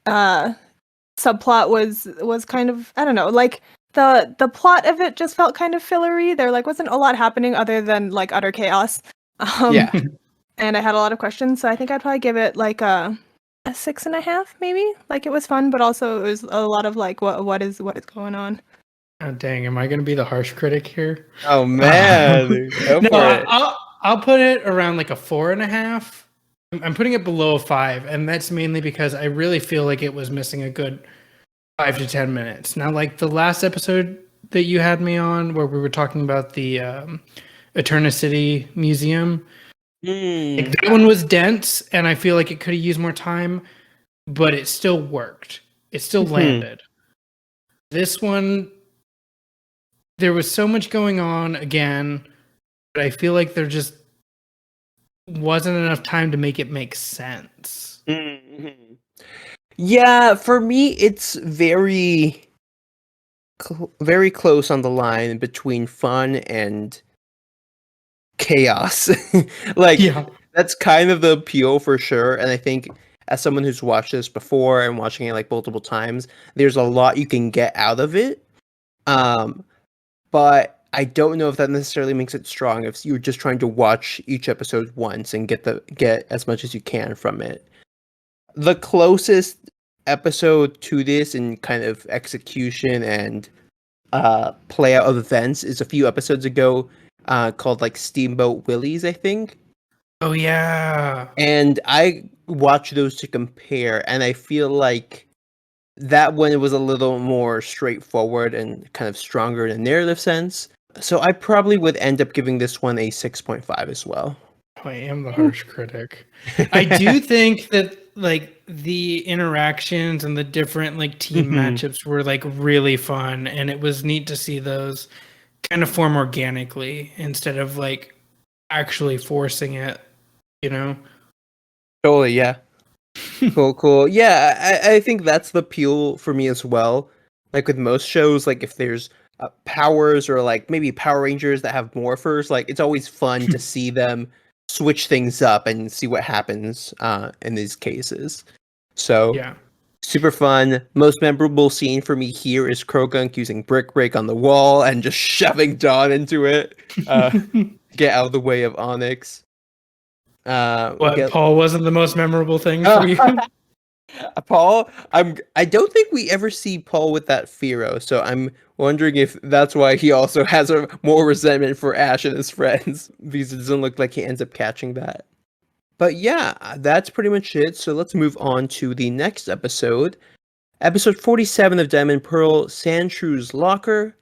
subplot was kind of, I don't know, like the plot of it just felt kind of fillery. There like wasn't a lot happening other than like utter chaos. And I had a lot of questions, so I think I'd probably give it like a 6.5, maybe. Like it was fun, but also it was a lot of like what is going on. Oh dang! Am I going to be the harsh critic here? Oh man, go for it. I'll put it around like a 4.5. I'm putting it below a 5, and that's mainly because I really feel like it was missing a good 5 to 10 minutes. Now, like the last episode that you had me on, where we were talking about the Hearthome City Museum, like, that one was dense, and I feel like it could have used more time, but it still worked. It still landed. This one, there was so much going on again, but I feel like there just wasn't enough time to make it make sense. Mm-hmm. Yeah, for me, it's very, very close on the line between fun and chaos. That's kind of the appeal for sure. And I think as someone who's watched this before and watching it like multiple times, there's a lot you can get out of it. But I don't know if that necessarily makes it strong if you're just trying to watch each episode once and get as much as you can from it. The closest episode to this in kind of execution and play out of events is a few episodes ago, called like Steamboat Willies, I think. Oh yeah. And I watched those to compare, and I feel like that one was a little more straightforward and kind of stronger in a narrative sense. So I probably would end up giving this one a 6.5 as well. I am the harsh critic. I do think that like the interactions and the different like team matchups were like really fun, and it was neat to see those kind of form organically instead of like actually forcing it, you know? Totally, yeah. Cool. Yeah, I think that's the appeal for me as well. Like with most shows, like if there's powers or like maybe Power Rangers that have morphers, like it's always fun to see them switch things up and see what happens in these cases. So yeah, super fun. Most memorable scene for me here is Krogunk using Brick Break on the wall and just shoving Dawn into it. Get out of the way of Onyx. Paul wasn't the most memorable thing for you? Paul, I don't think we ever see Paul with that Firo, so I'm wondering if that's why he also has a more resentment for Ash and his friends, because it doesn't look like he ends up catching that. But yeah, that's pretty much it. So let's move on to the next episode. Episode 47 of Diamond Pearl, Sandshrew's Locker.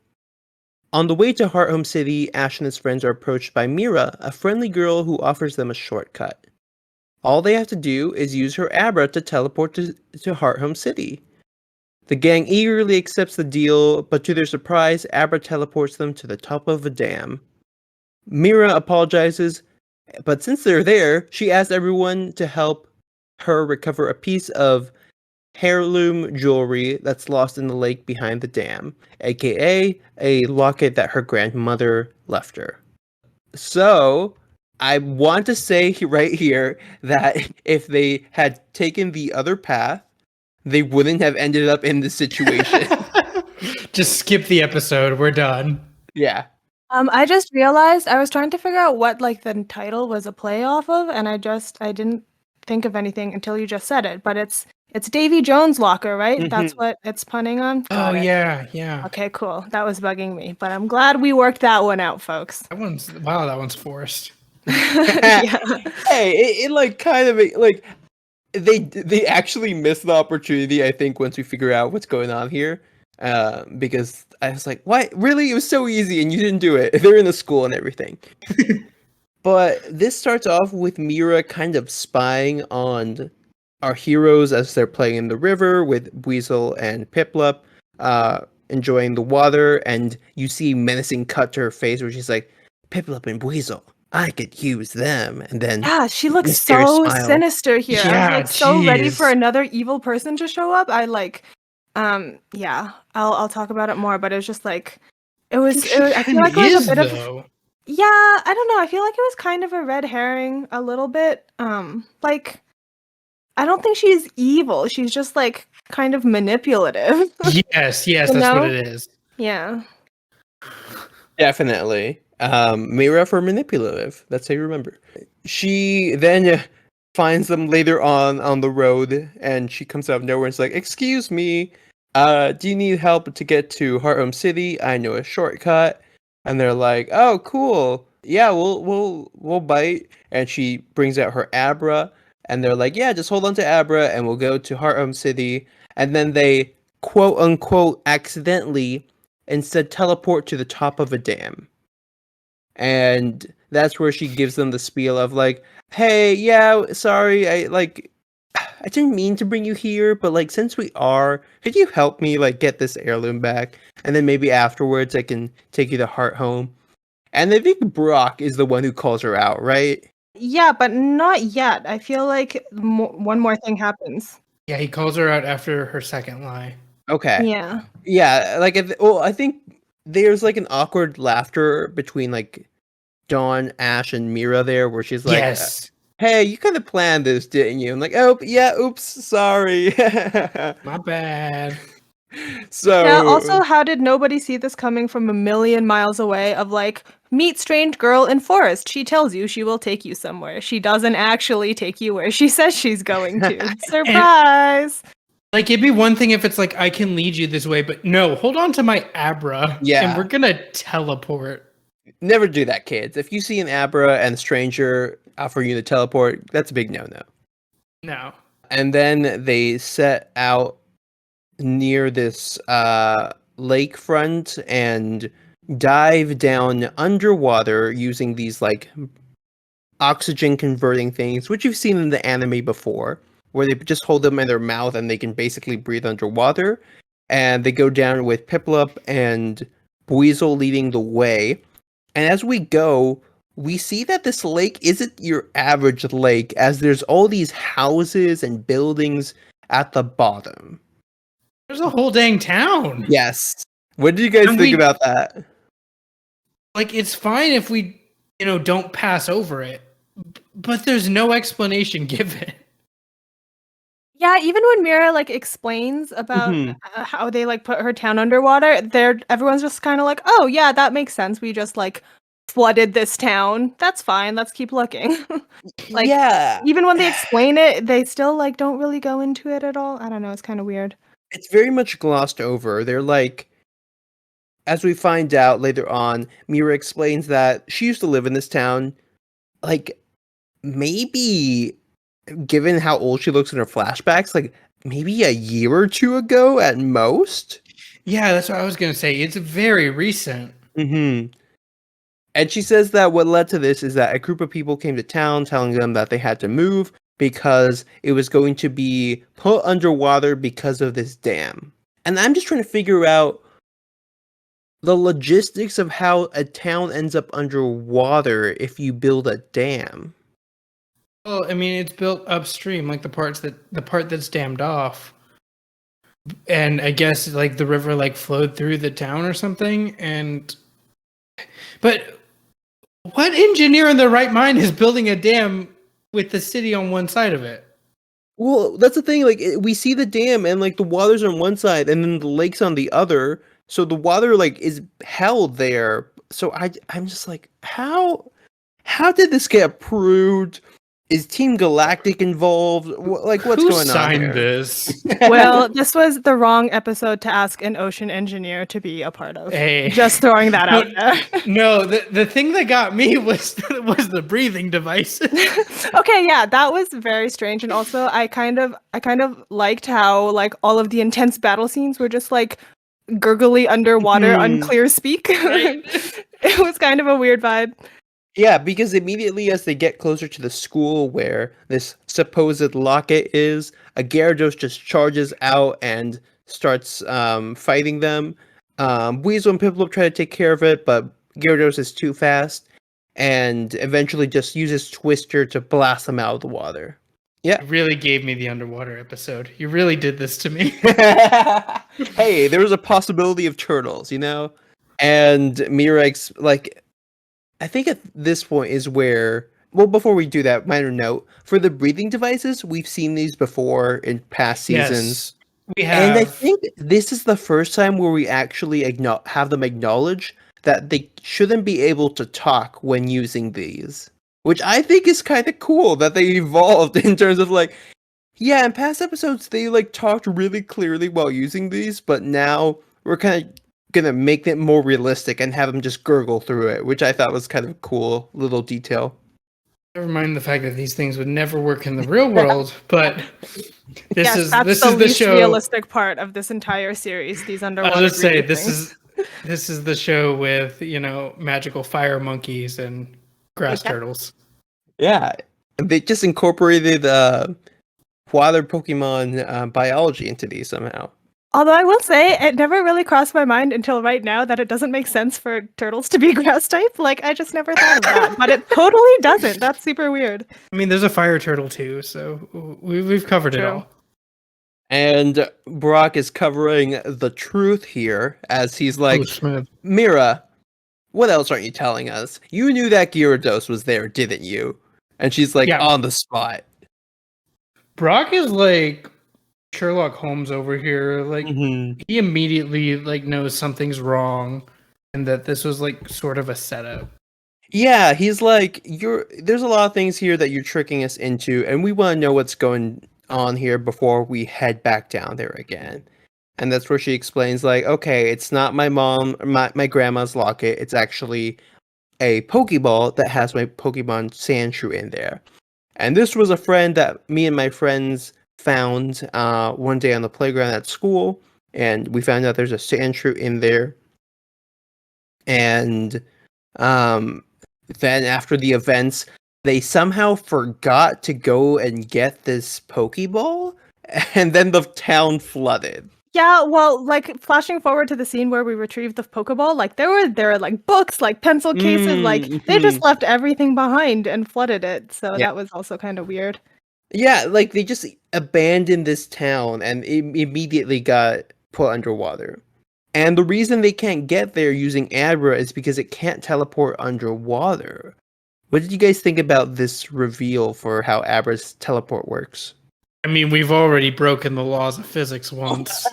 On the way to Hearthome City, Ash and his friends are approached by Mira, a friendly girl who offers them a shortcut. All they have to do is use her Abra to teleport to Hearthome City. The gang eagerly accepts the deal, but to their surprise, Abra teleports them to the top of a dam. Mira apologizes, but since they're there, she asks everyone to help her recover a piece of heirloom jewelry that's lost in the lake behind the dam, aka a locket that her grandmother left her. So, I want to say right here that if they had taken the other path, they wouldn't have ended up in this situation. Just skip the episode. We're done. Yeah. I just realized I was trying to figure out what like the title was a play off of, and I didn't think of anything until you just said it. But it's Davy Jones' locker, right? Mm-hmm. That's what it's punning on. Got it. Yeah. Okay, cool. That was bugging me, but I'm glad we worked that one out, folks. That one's forced. Yeah. Hey, it like kind of like they actually missed the opportunity, I think, once we figure out what's going on here. Because I was like, "What? Really? It was so easy, and you didn't do it." They're in the school and everything. But this starts off with Mira kind of spying on our heroes as they're playing in the river with Buizel and Piplup, enjoying the water, and you see menacing cut to her face where she's like, "Piplup and Buizel, I could use them." And then she looks so sinister here. Yeah, I was like so ready for another evil person to show up. I like I'll talk about it more, but it was just like I feel like it was a bit of I don't know. I feel like it was kind of a red herring a little bit. Like I don't think she's evil. She's just like kind of manipulative. Yes, that's what it is. Yeah. Definitely. Mira for manipulative. That's how you remember. She then finds them later on the road, and she comes out of nowhere and is like, "Excuse me, do you need help to get to Hearthome City? I know a shortcut." And they're like, "Oh, cool. Yeah, we'll bite." And she brings out her Abra, and they're like, "Yeah, just hold on to Abra, and we'll go to Hearthome City." And then they quote unquote accidentally instead teleport to the top of a dam. And that's where she gives them the spiel of like, "Hey, yeah, sorry, I didn't mean to bring you here, but like since we are, could you help me like get this heirloom back? And then maybe afterwards I can take you to Hearthome." And I think Brock is the one who calls her out, right? Yeah, but not yet. I feel like one more thing happens. Yeah, he calls her out after her second lie. Okay. Yeah. Yeah, like I think there's like an awkward laughter between like Dawn, Ash, and Mira there, where she's like, "Yes, hey, you kind of planned this, didn't you?" I'm like, "Oh, yeah, oops, sorry." My bad. So yeah, also, how did nobody see this coming from a million miles away of like, meet strange girl in forest. She tells you she will take you somewhere. She doesn't actually take you where she says she's going to. Surprise! Like, it'd be one thing if it's like, I can lead you this way, but no, hold on to my Abra. Yeah. And we're gonna teleport. Never do that, kids. If you see an Abra and a stranger offering you to teleport, that's a big no-no. No. And then they set out near this lakefront and dive down underwater using these like oxygen converting things, which you've seen in the anime before, where they just hold them in their mouth and they can basically breathe underwater. And they go down with Piplup and Buizel leading the way. And as we go, we see that this lake isn't your average lake, as there's all these houses and buildings at the bottom. There's a whole dang town. Yes. What do you guys think about that? Like, it's fine if we, don't pass over it, but there's no explanation given. Yeah, even when Mira like explains about how they like put her town underwater, everyone's just kind of like, "Oh yeah, that makes sense. We just like flooded this town. That's fine. Let's keep looking." Like, yeah. Even when they explain it, they still like don't really go into it at all. I don't know. It's kind of weird. It's very much glossed over. They're like, as we find out later on, Mira explains that she used to live in this town. Like, maybe, given how old she looks in her flashbacks, like maybe a year or two ago at most. Yeah, that's what I was gonna say. It's very recent. Mm-hmm. And she says that what led to this is that a group of people came to town telling them that they had to move because it was going to be put underwater because of this dam. And I'm just trying to figure out the logistics of how a town ends up underwater if you build a dam. Well, I mean, it's built upstream, like the part that's dammed off. And I guess like the river like flowed through the town or something. But what engineer in their right mind is building a dam with the city on one side of it? Well, that's the thing. Like, we see the dam and like the water's on one side and then the lake's on the other. So the water like is held there. So I'm just like, how did this get approved? Is Team Galactic involved? Like, what's going on? Who signed this? Well, this was the wrong episode to ask an ocean engineer to be a part of. Hey. Just throwing that out there. No, the thing that got me was the breathing devices. Okay, yeah, that was very strange, and also I kind of liked how like all of the intense battle scenes were just like gurgly underwater, unclear speak. Right. It was kind of a weird vibe. Yeah, because immediately as they get closer to the school where this supposed locket is, a Gyarados just charges out and starts fighting them. Buizel and Piplup try to take care of it, but Gyarados is too fast and eventually just uses Twister to blast them out of the water. Yeah. You really gave me the underwater episode. You really did this to me. Hey, there was a possibility of turtles, And Mira, I think at this point is where, well, before we do that, minor note, for the breathing devices, we've seen these before in past seasons. Yes, we have. And I think this is the first time where we actually have them acknowledge that they shouldn't be able to talk when using these. Which I think is kind of cool that they evolved in terms of like, yeah, in past episodes, they like talked really clearly while using these, but now we're kind of gonna make it more realistic and have them just gurgle through it, which I thought was kind of a cool little detail. Never mind the fact that these things would never work in the real world, but this is the least show. Realistic part of this entire series. These underwater. I was just say this is the show with magical fire monkeys and grass turtles. Yeah, they just incorporated water Pokemon biology into these somehow. Although I will say, it never really crossed my mind until right now that it doesn't make sense for turtles to be grass type. Like, I just never thought of that. But it totally doesn't. That's super weird. I mean, there's a fire turtle too, so we've covered it all. And Brock is covering the truth here as he's like, Mira, what else aren't you telling us? You knew that Gyarados was there, didn't you? And she's like, on the spot. Brock is like Sherlock Holmes over here. Like he immediately like knows something's wrong, and that this was like sort of a setup. Yeah, he's like, there's a lot of things here that you're tricking us into, and we want to know what's going on here before we head back down there again. And that's where she explains, like, okay, it's not my grandma's locket, it's actually a Pokeball that has my Pokemon Sandshrew in there. And this was a friend that me and my friends found one day on the playground at school, and we found out there's a Sandshrew in there. And then after the events, they somehow forgot to go and get this Pokeball, and then the town flooded. Yeah, well, like flashing forward to the scene where we retrieved the Pokeball, like there were like books, like pencil cases, like they just left everything behind and flooded it. So that was also kind of weird. Yeah, like they just abandoned this town and it immediately got put underwater. And the reason they can't get there using Abra is because it can't teleport underwater. What did you guys think about this reveal for how Abra's teleport works? I mean, we've already broken the laws of physics once.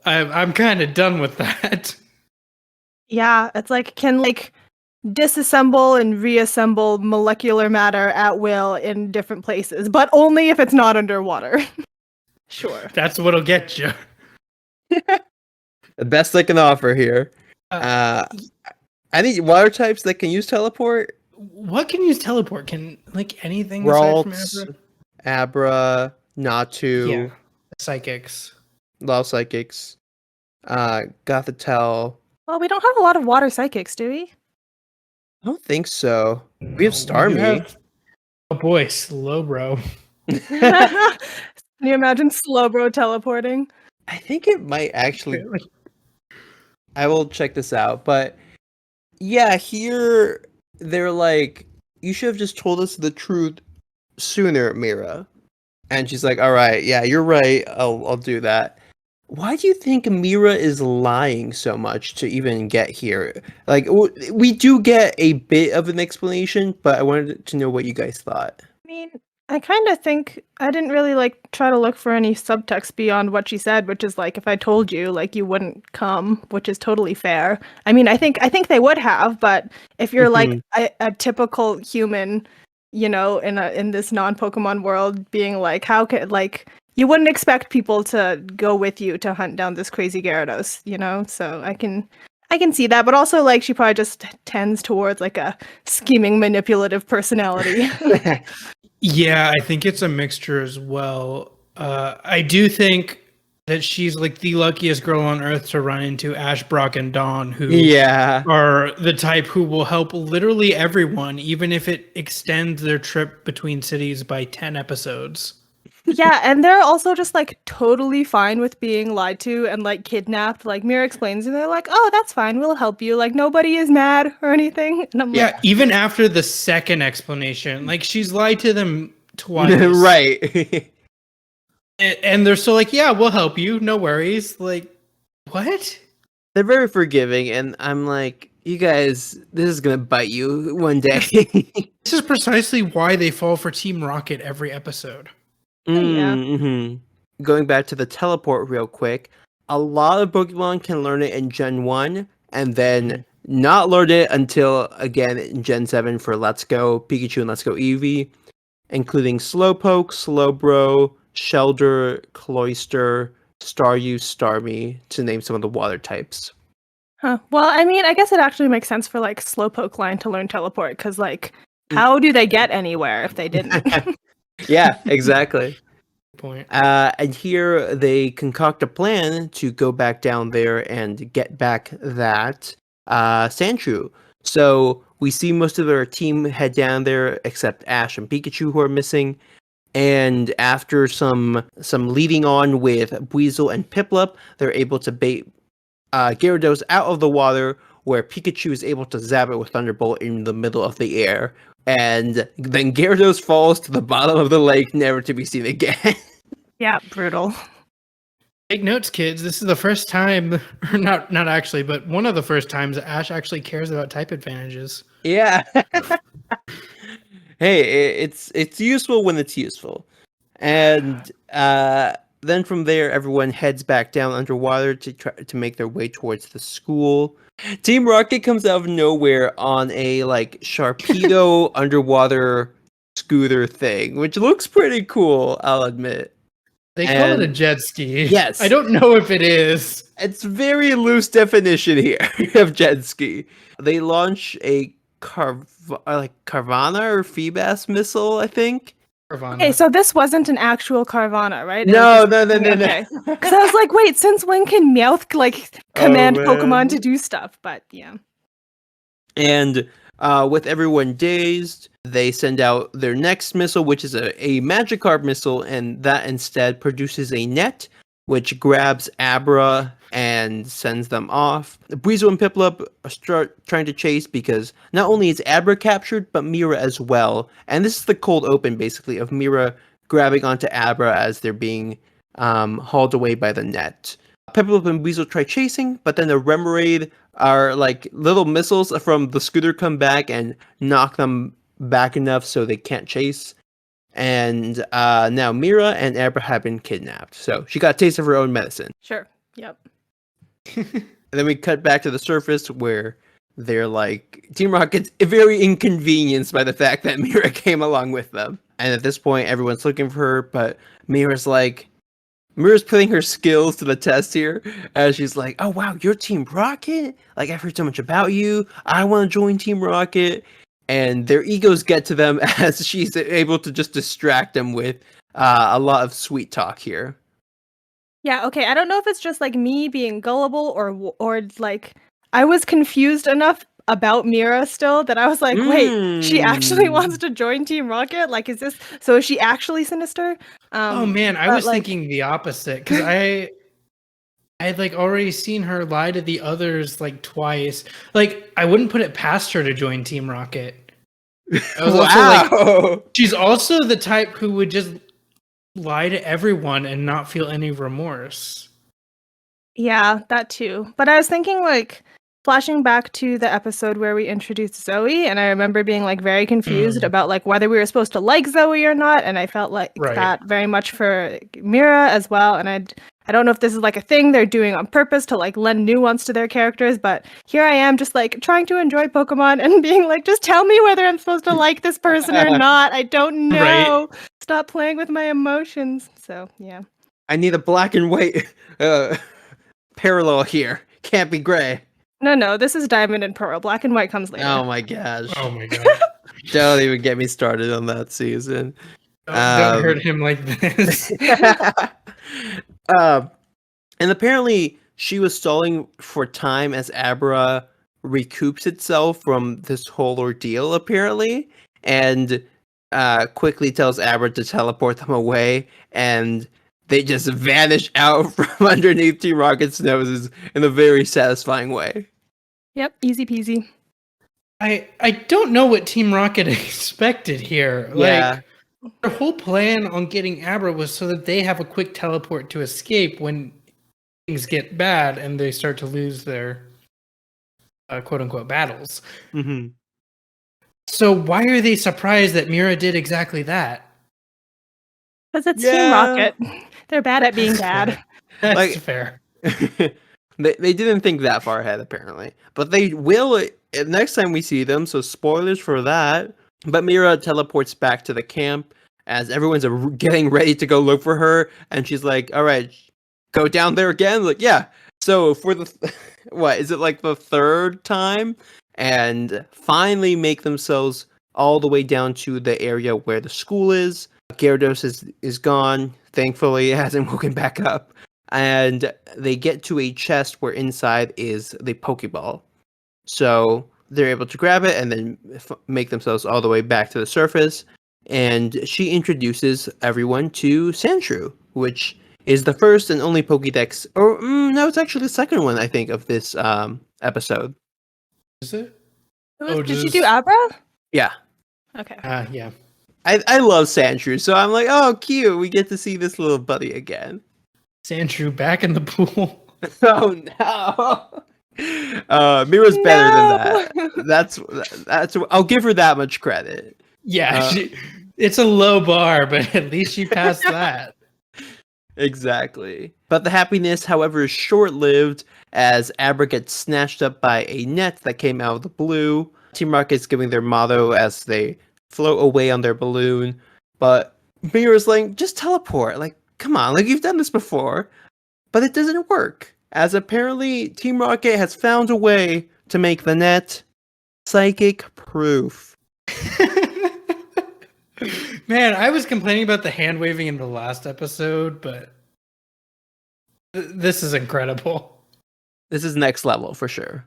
I'm kind of done with that. Yeah, it's like can like disassemble and reassemble molecular matter at will in different places, but only if it's not underwater. Sure. That's what'll get you. The best I can offer here. I think water types that can use teleport. What can use teleport? Can like anything Ralts, aside from Abra, Natu. Yeah. Psychics. A lot of psychics. Gothitelle. Well, we don't have a lot of water psychics, do we? I don't think so. We have Starmie. Oh boy, Slowbro. Can you imagine Slowbro teleporting? I think it might actually. I will check this out, but yeah, here they're like, you should have just told us the truth sooner, Mira. And she's like, all right, yeah, you're right. I'll do that. Why do you think Mira is lying so much to even get here? Like, we do get a bit of an explanation, but I wanted to know what you guys thought. I mean, I kind of think I didn't really like try to look for any subtext beyond what she said, which is like, if I told you, like, you wouldn't come, which is totally fair. I mean, I think they would have, but if you're like a typical human, you know, in this non-Pokemon world, being like, how could like you wouldn't expect people to go with you to hunt down this crazy Gyarados, you know? So I can see that, but also like she probably just tends towards like a scheming, manipulative personality. Yeah, I think it's a mixture as well. I do think that she's like the luckiest girl on earth to run into Ash, Brock, and Dawn, who are the type who will help literally everyone, even if it extends their trip between cities by 10 episodes. Yeah, and they're also just like totally fine with being lied to and like kidnapped. Like Mira explains, and they're like, "Oh, that's fine. We'll help you." Like nobody is mad or anything. And I'm like, even after the second explanation, like she's lied to them twice, right? and they're still like, "Yeah, we'll help you. No worries." Like, what? They're very forgiving, and I'm like, you guys, this is gonna bite you one day. This is precisely why they fall for Team Rocket every episode. Going back to the teleport real quick, a lot of Pokemon can learn it in Gen 1 and then not learn it until, again, in Gen 7 for Let's Go Pikachu and Let's Go Eevee, including Slowpoke, Slowbro, Shelder, Cloyster, Staryu, Starmie, to name some of the water types. Huh. Well, I mean, I guess it actually makes sense for like Slowpoke line to learn teleport, because like, how do they get anywhere if they didn't? Yeah, exactly. Point. And here they concoct a plan to go back down there and get back that Sandshrew. So we see most of their team head down there, except Ash and Pikachu, who are missing. And after some leading on with Buizel and Piplup, they're able to bait Gyarados out of the water, where Pikachu is able to zap it with Thunderbolt in the middle of the air. And then Gyarados falls to the bottom of the lake, never to be seen again. Yeah, brutal. Take notes, kids. This is the first time, or not actually, but one of the first times Ash actually cares about type advantages. Yeah. Hey, it's useful when it's useful. And then from there, everyone heads back down underwater to try to make their way towards the school. Team Rocket comes out of nowhere on a like Sharpedo underwater scooter thing, which looks pretty cool, I'll admit. They call it a jet ski. Yes. I don't know if it is. It's very loose definition here of jet ski. They launch a Carvana or Feebas missile, I think. Carvana. Okay, so this wasn't an actual Carvana, right? No. Okay. Because I was like, wait, since when can Meowth like command Pokemon to do stuff? But yeah. And with everyone dazed, they send out their next missile, which is a Magikarp missile, and that instead produces a net, which grabs Abra and sends them off. Buizel and Piplup start trying to chase because not only is Abra captured, but Mira as well. And this is the cold open, basically, of Mira grabbing onto Abra as they're being hauled away by the net. Piplup and Buizel try chasing, but then the Remoraid are like little missiles from the scooter come back and knock them back enough so they can't chase. And now Mira and Abra have been kidnapped. So she got a taste of her own medicine. Sure. Yep. And then we cut back to the surface where they're like, Team Rocket's very inconvenienced by the fact that Mira came along with them. And at this point, everyone's looking for her, but Mira's putting her skills to the test here. As she's like, oh wow, you're Team Rocket? Like, I've heard so much about you. I want to join Team Rocket. And their egos get to them as she's able to just distract them with a lot of sweet talk here. Yeah, okay. I don't know if it's just like me being gullible or like I was confused enough about Mira still that I was like, wait, she actually wants to join Team Rocket? Like, is she actually sinister? Oh man, I was thinking the opposite because I had like already seen her lie to the others like twice. Like, I wouldn't put it past her to join Team Rocket. I was also like, she's also the type who would just lie to everyone and not feel any remorse. Yeah, that too. But I was thinking like flashing back to the episode where we introduced Zoe, and I remember being like very confused about like whether we were supposed to like Zoe or not, and I felt like that very much for Mira as well. And I don't know if this is like a thing they're doing on purpose to like lend nuance to their characters, but here I am just like trying to enjoy Pokemon and being like, just tell me whether I'm supposed to like this person or not. I don't know. Right. Stop playing with my emotions. So yeah. I need a black and white parallel here. Can't be gray. No, this is Diamond and Pearl. Black and White comes later. Oh my gosh. Oh my god. Don't even get me started on that season. Don't hurt him like this. And apparently she was stalling for time as Abra recoups itself from this whole ordeal, apparently, and quickly tells Abra to teleport them away, and they just vanish out from underneath Team Rocket's noses in a very satisfying way. Yep, easy peasy. I don't know what Team Rocket expected here. Yeah. Like, their whole plan on getting Abra was so that they have a quick teleport to escape when things get bad and they start to lose their quote-unquote battles. Mm-hmm. So why are they surprised that Mira did exactly that? Because it's Team Rocket. They're bad at being bad. That's fair. They didn't think that far ahead, apparently. But they will next time we see them, so spoilers for that. But Mira teleports back to the camp as everyone's getting ready to go look for her. And she's like, all right, go down there again? Like, yeah. So for the, what, is it like the third time? And finally make themselves all the way down to the area where the school is. Gyarados is gone. Thankfully, it hasn't woken back up. And they get to a chest where inside is the Pokeball. So they're able to grab it and then make themselves all the way back to the surface. And she introduces everyone to Sandshrew, which is the first and only Pokédex. Or, no, it's actually the second one, I think, of this episode. Is it? Did she do Abra? Yeah. Okay. Yeah. I love Sandshrew, so I'm like, oh, cute. We get to see this little buddy again. Sandshrew back in the pool. Oh no. Mira's better than that. That's I'll give her that much credit. Yeah, It's a low bar, but at least you passed that. Exactly. But the happiness, however, is short-lived as Abra gets snatched up by a net that came out of the blue. Team Rocket's giving their motto as they float away on their balloon. But Mira's like, just teleport. Like, come on, like you've done this before. But it doesn't work, as apparently Team Rocket has found a way to make the net psychic proof. Man, I was complaining about the hand waving in the last episode, but this is incredible. This is next level for sure.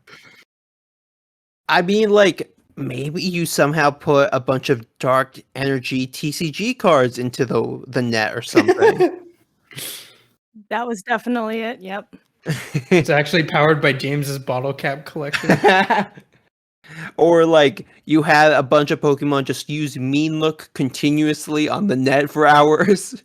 I mean, like, maybe you somehow put a bunch of dark energy TCG cards into the net or something. That was definitely it. Yep. It's actually powered by James's bottle cap collection. Or like you had a bunch of Pokemon just use Mean Look continuously on the net for hours.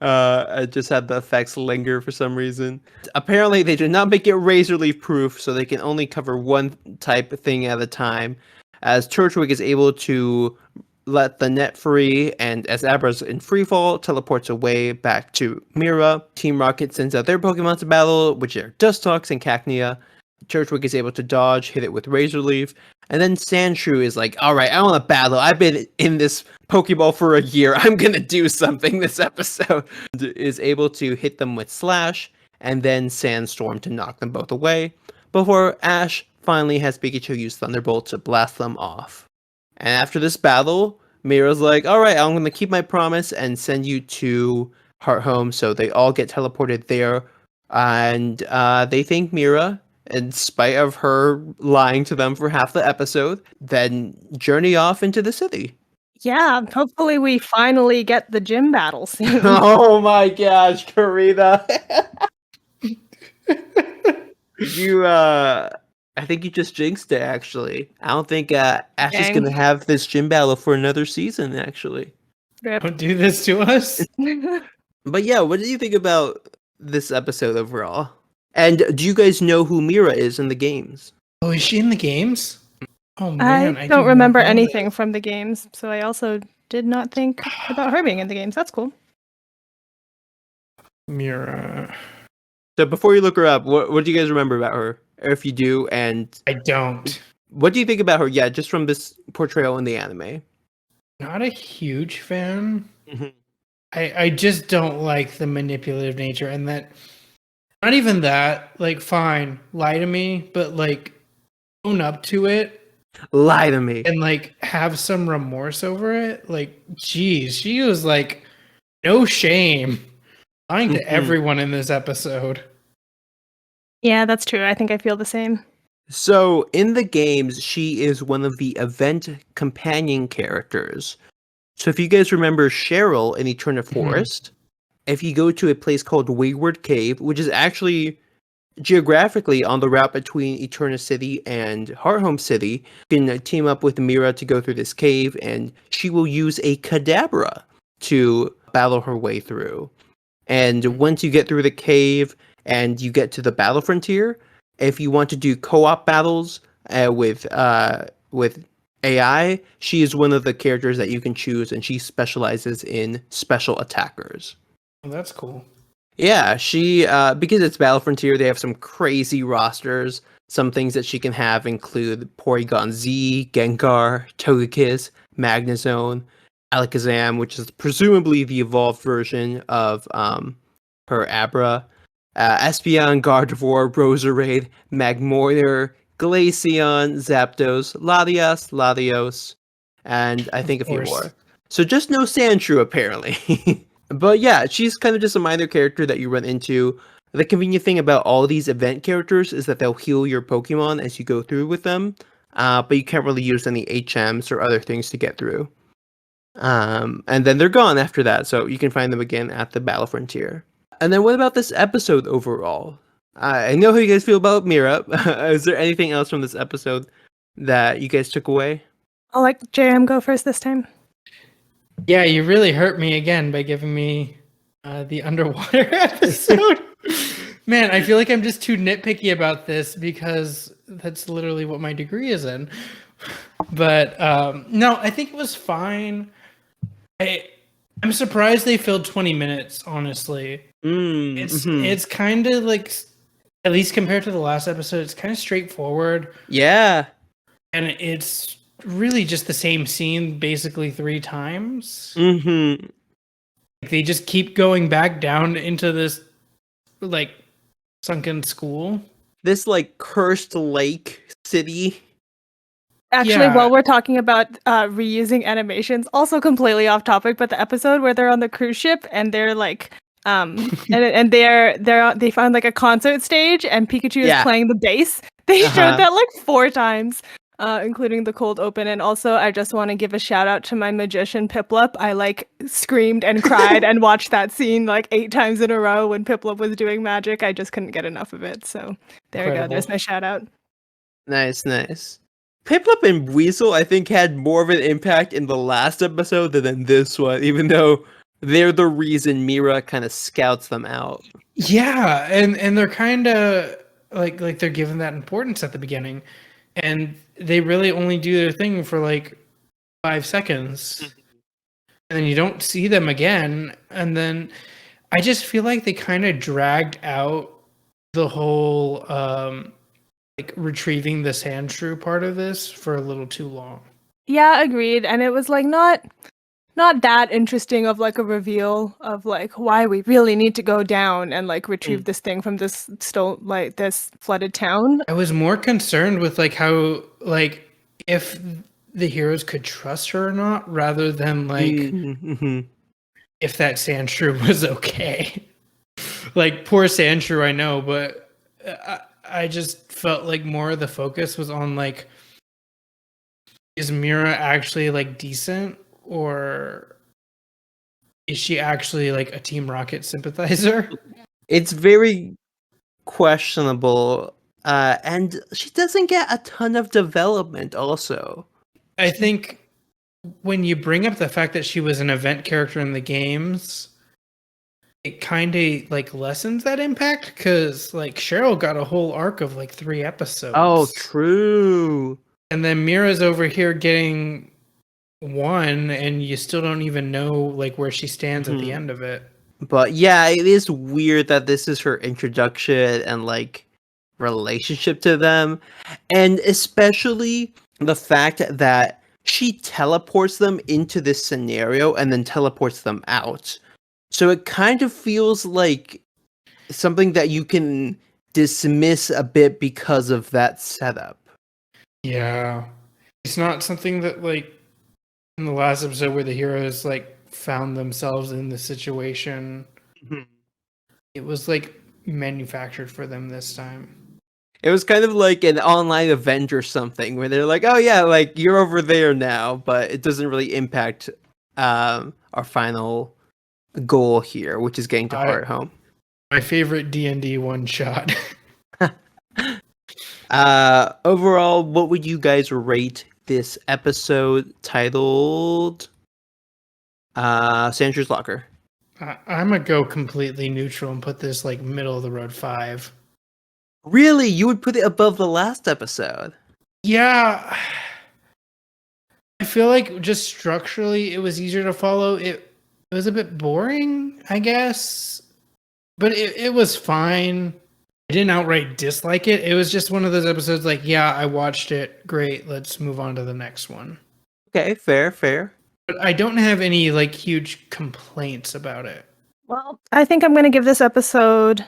I just had the effects linger for some reason. Apparently they did not make it Razor Leaf proof, so they can only cover one type of thing at a time. As Turtwig is able to let the net free, and as Abra's in freefall, teleports away back to Mira. Team Rocket sends out their Pokemon to battle, which are Dustox and Cacnea. Turtwig is able to dodge, hit it with Razor Leaf, and then Sandshrew is like, alright, I want to battle. I've been in this Pokeball for a year. I'm gonna do something this episode. Is able to hit them with Slash, and then Sandstorm to knock them both away, before Ash finally has Pikachu use Thunderbolt to blast them off. And after this battle, Mira's like, alright, I'm gonna keep my promise and send you to Hearthome, so they all get teleported there, and they thank Mira, in spite of her lying to them for half the episode, then journey off into the city. Yeah, hopefully we finally get the gym battle soon. Oh my gosh, Karina. You, I think you just jinxed it, actually. I don't think Ash is going to have this gym battle for another season, actually. Don't do this to us. But yeah, what do you think about this episode overall? And do you guys know who Mira is in the games? Oh, is she in the games? Oh man, I don't remember anything from the games, so I also did not think about her being in the games. That's cool. Mira. So before you look her up, what do you guys remember about her? Or if you do, and I don't. What do you think about her? Yeah, just from this portrayal in the anime. Not a huge fan. Mm-hmm. I just don't like the manipulative nature, and that. Not even that. Like, fine, lie to me, but like, own up to it. Lie to me. And like, have some remorse over it. Like, geez, she was like, no shame, lying to everyone in this episode. Yeah, that's true. I think I feel the same. So, in the games, she is one of the event companion characters. So, if you guys remember Cheryl in Eterna Forest, if you go to a place called Wayward Cave, which is actually geographically on the route between Eterna City and Hearthome City, you can team up with Mira to go through this cave, and she will use a Kadabra to battle her way through. And once you get through the cave and you get to the battle frontier, if you want to do co-op battles with AI, she is one of the characters that you can choose, and she specializes in special attackers. Oh, that's cool. Yeah, she because it's Battle Frontier, they have some crazy rosters. Some things that she can have include Porygon Z, Gengar, Togekiss, Magnezone, Alakazam, which is presumably the evolved version of her Abra, Espeon, Gardevoir, Roserade, Magmortar, Glaceon, Zapdos, Latios, and I think a few more. So just no Sandshrew, apparently. But yeah, she's kind of just a minor character that you run into. The convenient thing about all these event characters is that they'll heal your Pokemon as you go through with them, but you can't really use any HMs or other things to get through. And then they're gone after that, so you can find them again at the Battle Frontier. And then what about this episode overall? I know how you guys feel about Mira. Is there anything else from this episode that you guys took away? I'll let JM go first this time. Yeah, you really hurt me again by giving me the underwater episode. Man, I feel like I'm just too nitpicky about this because that's literally what my degree is in. But no, I think it was fine. I'm surprised they filled 20 minutes, honestly. It's kind of like, at least compared to the last episode, it's kind of straightforward. Yeah. And it's really just the same scene basically 3 times. Mm-hmm. They just keep going back down into this like sunken school. This like cursed lake city. Actually, while we're talking about reusing animations, also completely off topic, but the episode where they're on the cruise ship and they're like, and they find like a concert stage and Pikachu is playing the bass. They showed that like 4 times, including the cold open. And also, I just want to give a shout out to my magician Piplup. I like screamed and cried and watched that scene like 8 times in a row when Piplup was doing magic. I just couldn't get enough of it. So there we go. There's my shout out. Nice. Piplup and Buizel, I think, had more of an impact in the last episode than in this one, even though they're the reason Mira kind of scouts them out. Yeah, and they're kind of like they're given that importance at the beginning, and they really only do their thing for like 5 seconds, and then you don't see them again. And then I just feel like they kind of dragged out the whole like retrieving the Sandshrew part of this for a little too long. Yeah, agreed. And it was like not that interesting of like a reveal of like why we really need to go down and like retrieve this thing from this this flooded town. I was more concerned with like how like if the heroes could trust her or not, rather than like if that Sandshrew was okay. Like poor Sandshrew, I know, but I just felt like more of the focus was on like, is Mira actually like decent, or is she actually like a Team Rocket sympathizer? It's very questionable, and she doesn't get a ton of development also. I think when you bring up the fact that she was an event character in the games, it kind of like lessens that impact, because like Cheryl got a whole arc of like 3 episodes. Oh, true. And then Mira's over here getting 1, and you still don't even know like where she stands at the end of it. But yeah, it is weird that this is her introduction and like relationship to them, and especially the fact that she teleports them into this scenario and then teleports them out. So it kind of feels like something that you can dismiss a bit because of that setup. Yeah. It's not something that like in the last episode where the heroes like found themselves in the situation. It was like manufactured for them this time. It was kind of like an online event or something where they're like, oh yeah, like you're over there now, but it doesn't really impact our final goal here, which is getting to Hearthome. My favorite D&D one shot. Overall, what would you guys rate this episode titled Sandra's Locker? I'm gonna go completely neutral and put this like middle of the road 5. Really? You would put it above the last episode? Yeah. I feel like just structurally it was easier to follow. It was a bit boring, I guess. But it was fine. I didn't outright dislike it. It was just one of those episodes like, yeah, I watched it. Great, let's move on to the next one. Okay, fair. But I don't have any like huge complaints about it. Well, I think I'm going to give this episode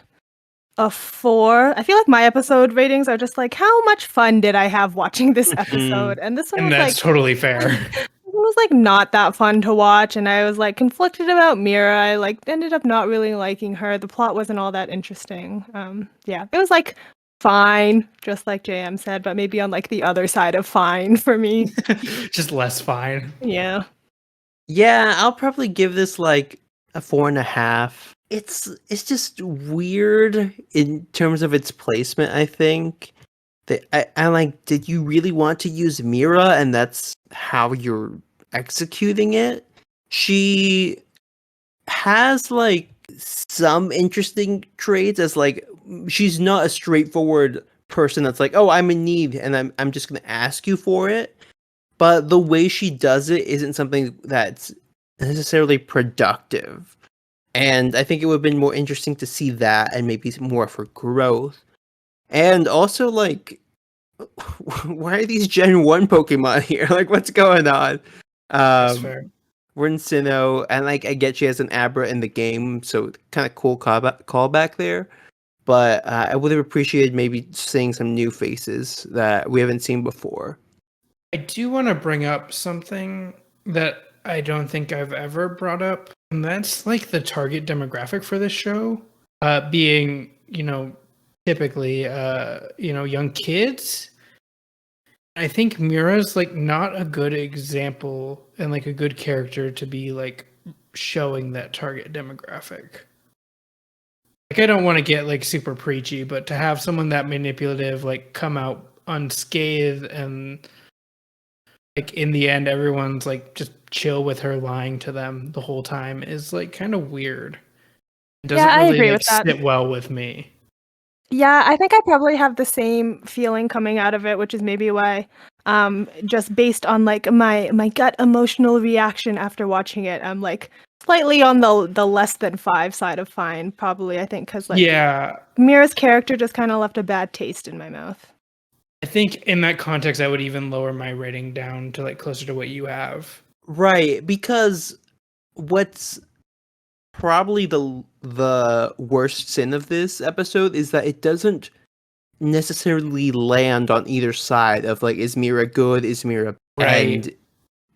a 4. I feel like my episode ratings are just like, how much fun did I have watching this episode? And this one was that's like, totally fair. It was like not that fun to watch, and I was like conflicted about Mira. I like ended up not really liking her. The plot wasn't all that interesting. Yeah, it was like fine, just like JM said, but maybe on like the other side of fine for me. Just less fine. Yeah. Yeah, I'll probably give this like a 4.5. It's just weird in terms of its placement, I think. I'm like, did you really want to use Mira and that's how you're executing it? She has like some interesting traits as like she's not a straightforward person that's like, oh, I'm in need and I'm just gonna ask you for it. But the way she does it isn't something that's necessarily productive. And I think it would have been more interesting to see that and maybe more for growth. And also, like, why are these Gen 1 Pokemon here? Like, what's going on? That's fair. We're in Sinnoh, and like, I get she has an Abra in the game, so kind of cool callback there. But I would have appreciated maybe seeing some new faces that we haven't seen before. I do want to bring up something that I don't think I've ever brought up, and that's like the target demographic for this show, being, typically, young kids. I think Mira's like not a good example and like a good character to be like showing that target demographic. Like, I don't want to get like super preachy, but to have someone that manipulative like come out unscathed and like in the end everyone's like just chill with her lying to them the whole time is like kind of weird. It doesn't I really agree like with that. sit well with me. Yeah, I think I probably have the same feeling coming out of it, which is maybe why, just based on like my gut emotional reaction after watching it, I'm like slightly on the less than 5 side of fine, probably. I think because like Mira's character just kind of left a bad taste in my mouth. I think in that context, I would even lower my rating down to like closer to what you have. Right, because what's probably the worst sin of this episode is that it doesn't necessarily land on either side of like, is Mira good, is Mira right, and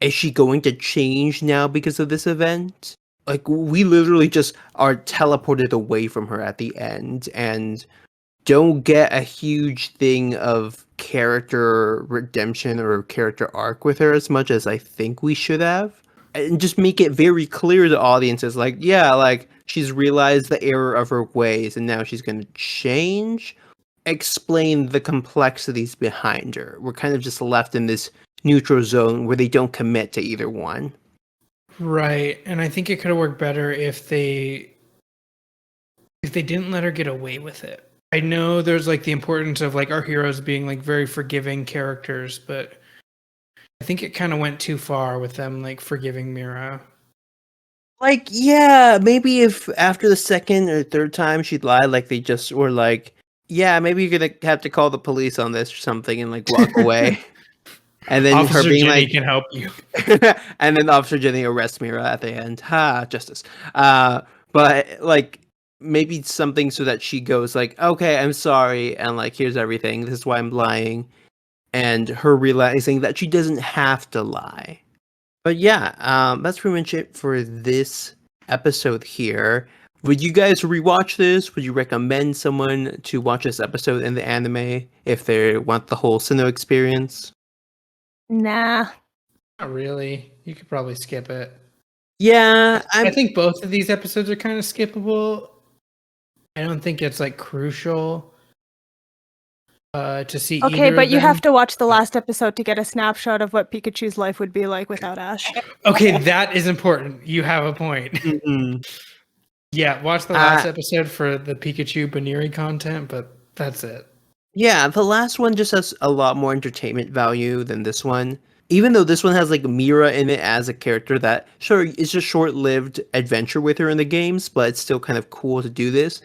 is she going to change now because of this event? Like, we literally just are teleported away from her at the end and don't get a huge thing of character redemption or character arc with her as much as I think we should have. And just make it very clear to audiences, like, yeah, like, she's realized the error of her ways and now she's going to change. Explain the complexities behind her. We're kind of just left in this neutral zone where they don't commit to either one. Right, and I think it could have worked better if they didn't let her get away with it. I know there's like the importance of like our heroes being like very forgiving characters, but I think it kind of went too far with them like forgiving Mira. Like, yeah, maybe if after the second or third time she'd lie, like they just were like, yeah, maybe you're gonna have to call the police on this or something and like walk away. And then Officer her being Jenny like, can help you. and then Officer Jenny arrests Mira at the end. Ha, justice. But like maybe something so that she goes like, okay, I'm sorry, and like here's everything. This is why I'm lying, and her realizing that she doesn't have to lie. But yeah, that's pretty much it for this episode here. Would you guys rewatch this? Would you recommend someone to watch this episode in the anime if they want the whole Sinnoh experience? Nah. Not really. You could probably skip it. Yeah, I think both of these episodes are kind of skippable. I don't think it's like crucial to see. Okay, but you have to watch the last episode to get a snapshot of what Pikachu's life would be like without Ash. Okay, that is important. You have a point. Mm-hmm. Yeah, watch the last episode for the Pikachu Baniri content, but that's it. Yeah, the last one just has a lot more entertainment value than this one. Even though this one has like Mira in it as a character that, sure, it's a short-lived adventure with her in the games, but it's still kind of cool to do this.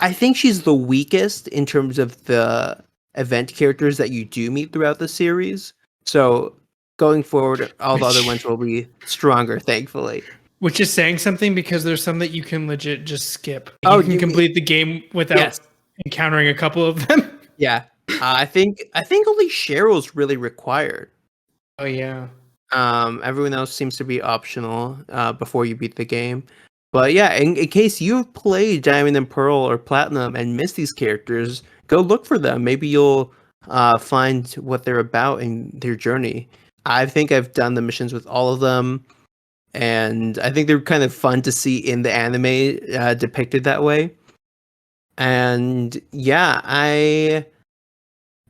I think she's the weakest in terms of the event characters that you do meet throughout the series. So going forward, all the other ones will be stronger, thankfully. Which is saying something because there's some that you can legit just skip. You can complete the game without encountering a couple of them. Yeah, I think only Cheryl's really required. Oh yeah. Everyone else seems to be optional before you beat the game. But yeah, in case you've played Diamond and Pearl or Platinum and missed these characters, go look for them. Maybe you'll find what they're about in their journey. I think I've done the missions with all of them, and I think they're kind of fun to see in the anime depicted that way. And yeah,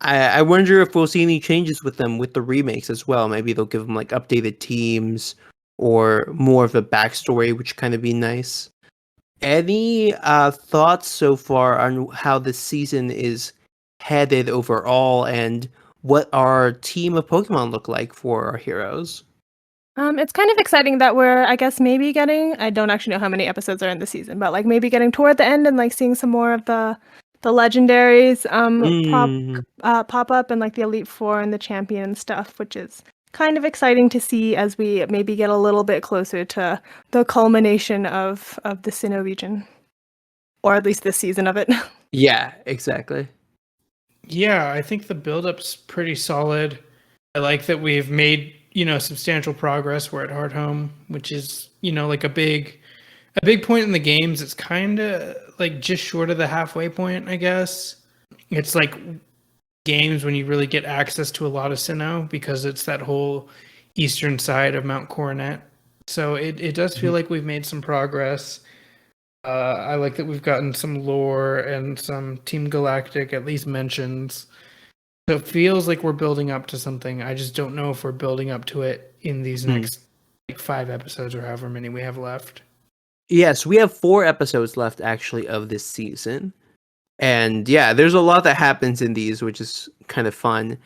I wonder if we'll see any changes with them with the remakes as well. Maybe they'll give them like updated teams or more of a backstory, which kind of be nice. Any thoughts so far on how this season is headed overall and what our team of Pokemon look like for our heroes? It's kind of exciting that we're, I guess, maybe getting. I don't actually know how many episodes are in the season, but like maybe getting toward the end and like seeing some more of the legendaries pop up and like the Elite Four and the champion stuff, which is kind of exciting to see as we maybe get a little bit closer to the culmination of the Sinnoh region, or at least this season of it. Yeah, exactly. Yeah, I think the build-up's pretty solid. I like that we've made, substantial progress. We're at Hearthome, which is, like a big point in the games. It's kind of like just short of the halfway point, I guess. It's like games when you really get access to a lot of Sinnoh because it's that whole eastern side of Mount Coronet. So it does feel like we've made some progress. I like that we've gotten some lore and some Team Galactic at least mentions. So it feels like we're building up to something. I just don't know if we're building up to it in these next 5 episodes or however many we have left. Yes, we have 4 episodes left actually of this season. And yeah, there's a lot that happens in these, which is kind of fun.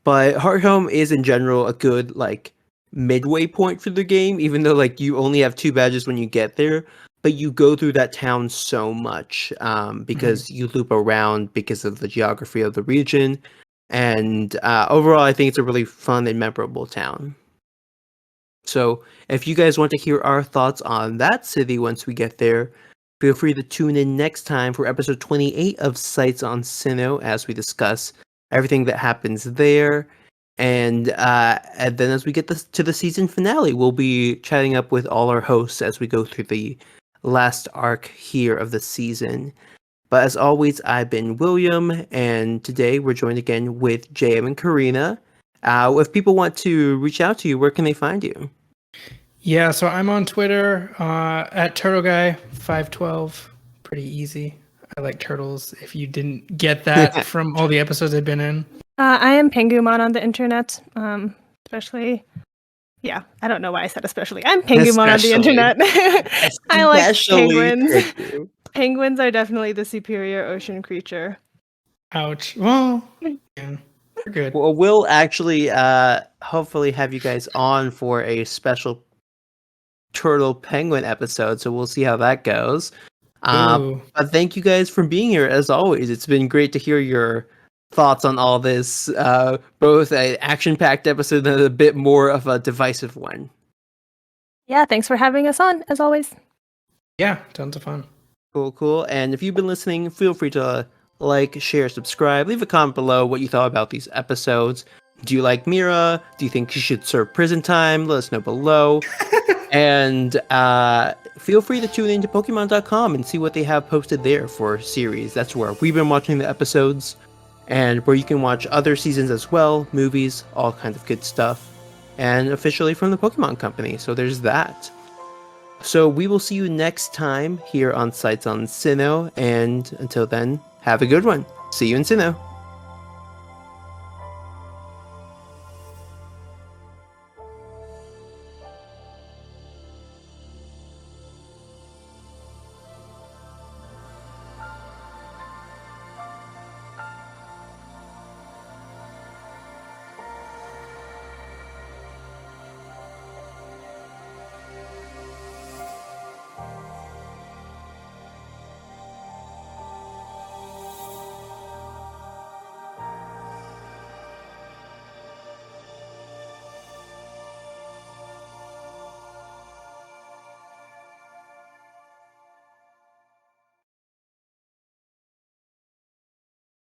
But Hearthome is in general a good like midway point for the game, even though like you only have 2 badges when you get there. But you go through that town so much because you loop around because of the geography of the region. And overall, I think it's a really fun and memorable town. So if you guys want to hear our thoughts on that city once we get there, feel free to tune in next time for episode 28 of Sights on Sinnoh as we discuss everything that happens there. And then as we get to the season finale, we'll be chatting up with all our hosts as we go through the last arc here of the season. But as always, I've been William, and today we're joined again with JM and Karina. If people want to reach out to you, where can they find you? Yeah, so I'm on Twitter at TurtleGuy512. Pretty easy. I like turtles. If you didn't get that from all the episodes I've been in. I am Pengumon on the internet, especially. Yeah, I don't know why I said especially. I'm Pengumon on the internet. I like penguins. Penguins are definitely the superior ocean creature. Ouch. Well, yeah, we're good. Well, we'll actually hopefully have you guys on for a special turtle penguin episode, so we'll see how that goes. But thank you guys for being here as always. It's been great to hear your thoughts on all this, both an action-packed episode and a bit more of a divisive one. Yeah, thanks for having us on, as always. Yeah, tons of fun. Cool. And if you've been listening, feel free to like, share, subscribe, leave a comment below what you thought about these episodes. Do you like Mira? Do you think she should serve prison time? Let us know below. And feel free to tune into Pokemon.com and see what they have posted there for series. That's where we've been watching the episodes, and where you can watch other seasons as well, movies, all kinds of good stuff, and officially from the Pokemon Company. So there's that. So we will see you next time here on Sights on Sinnoh, and until then, have a good one. See you in Sinnoh.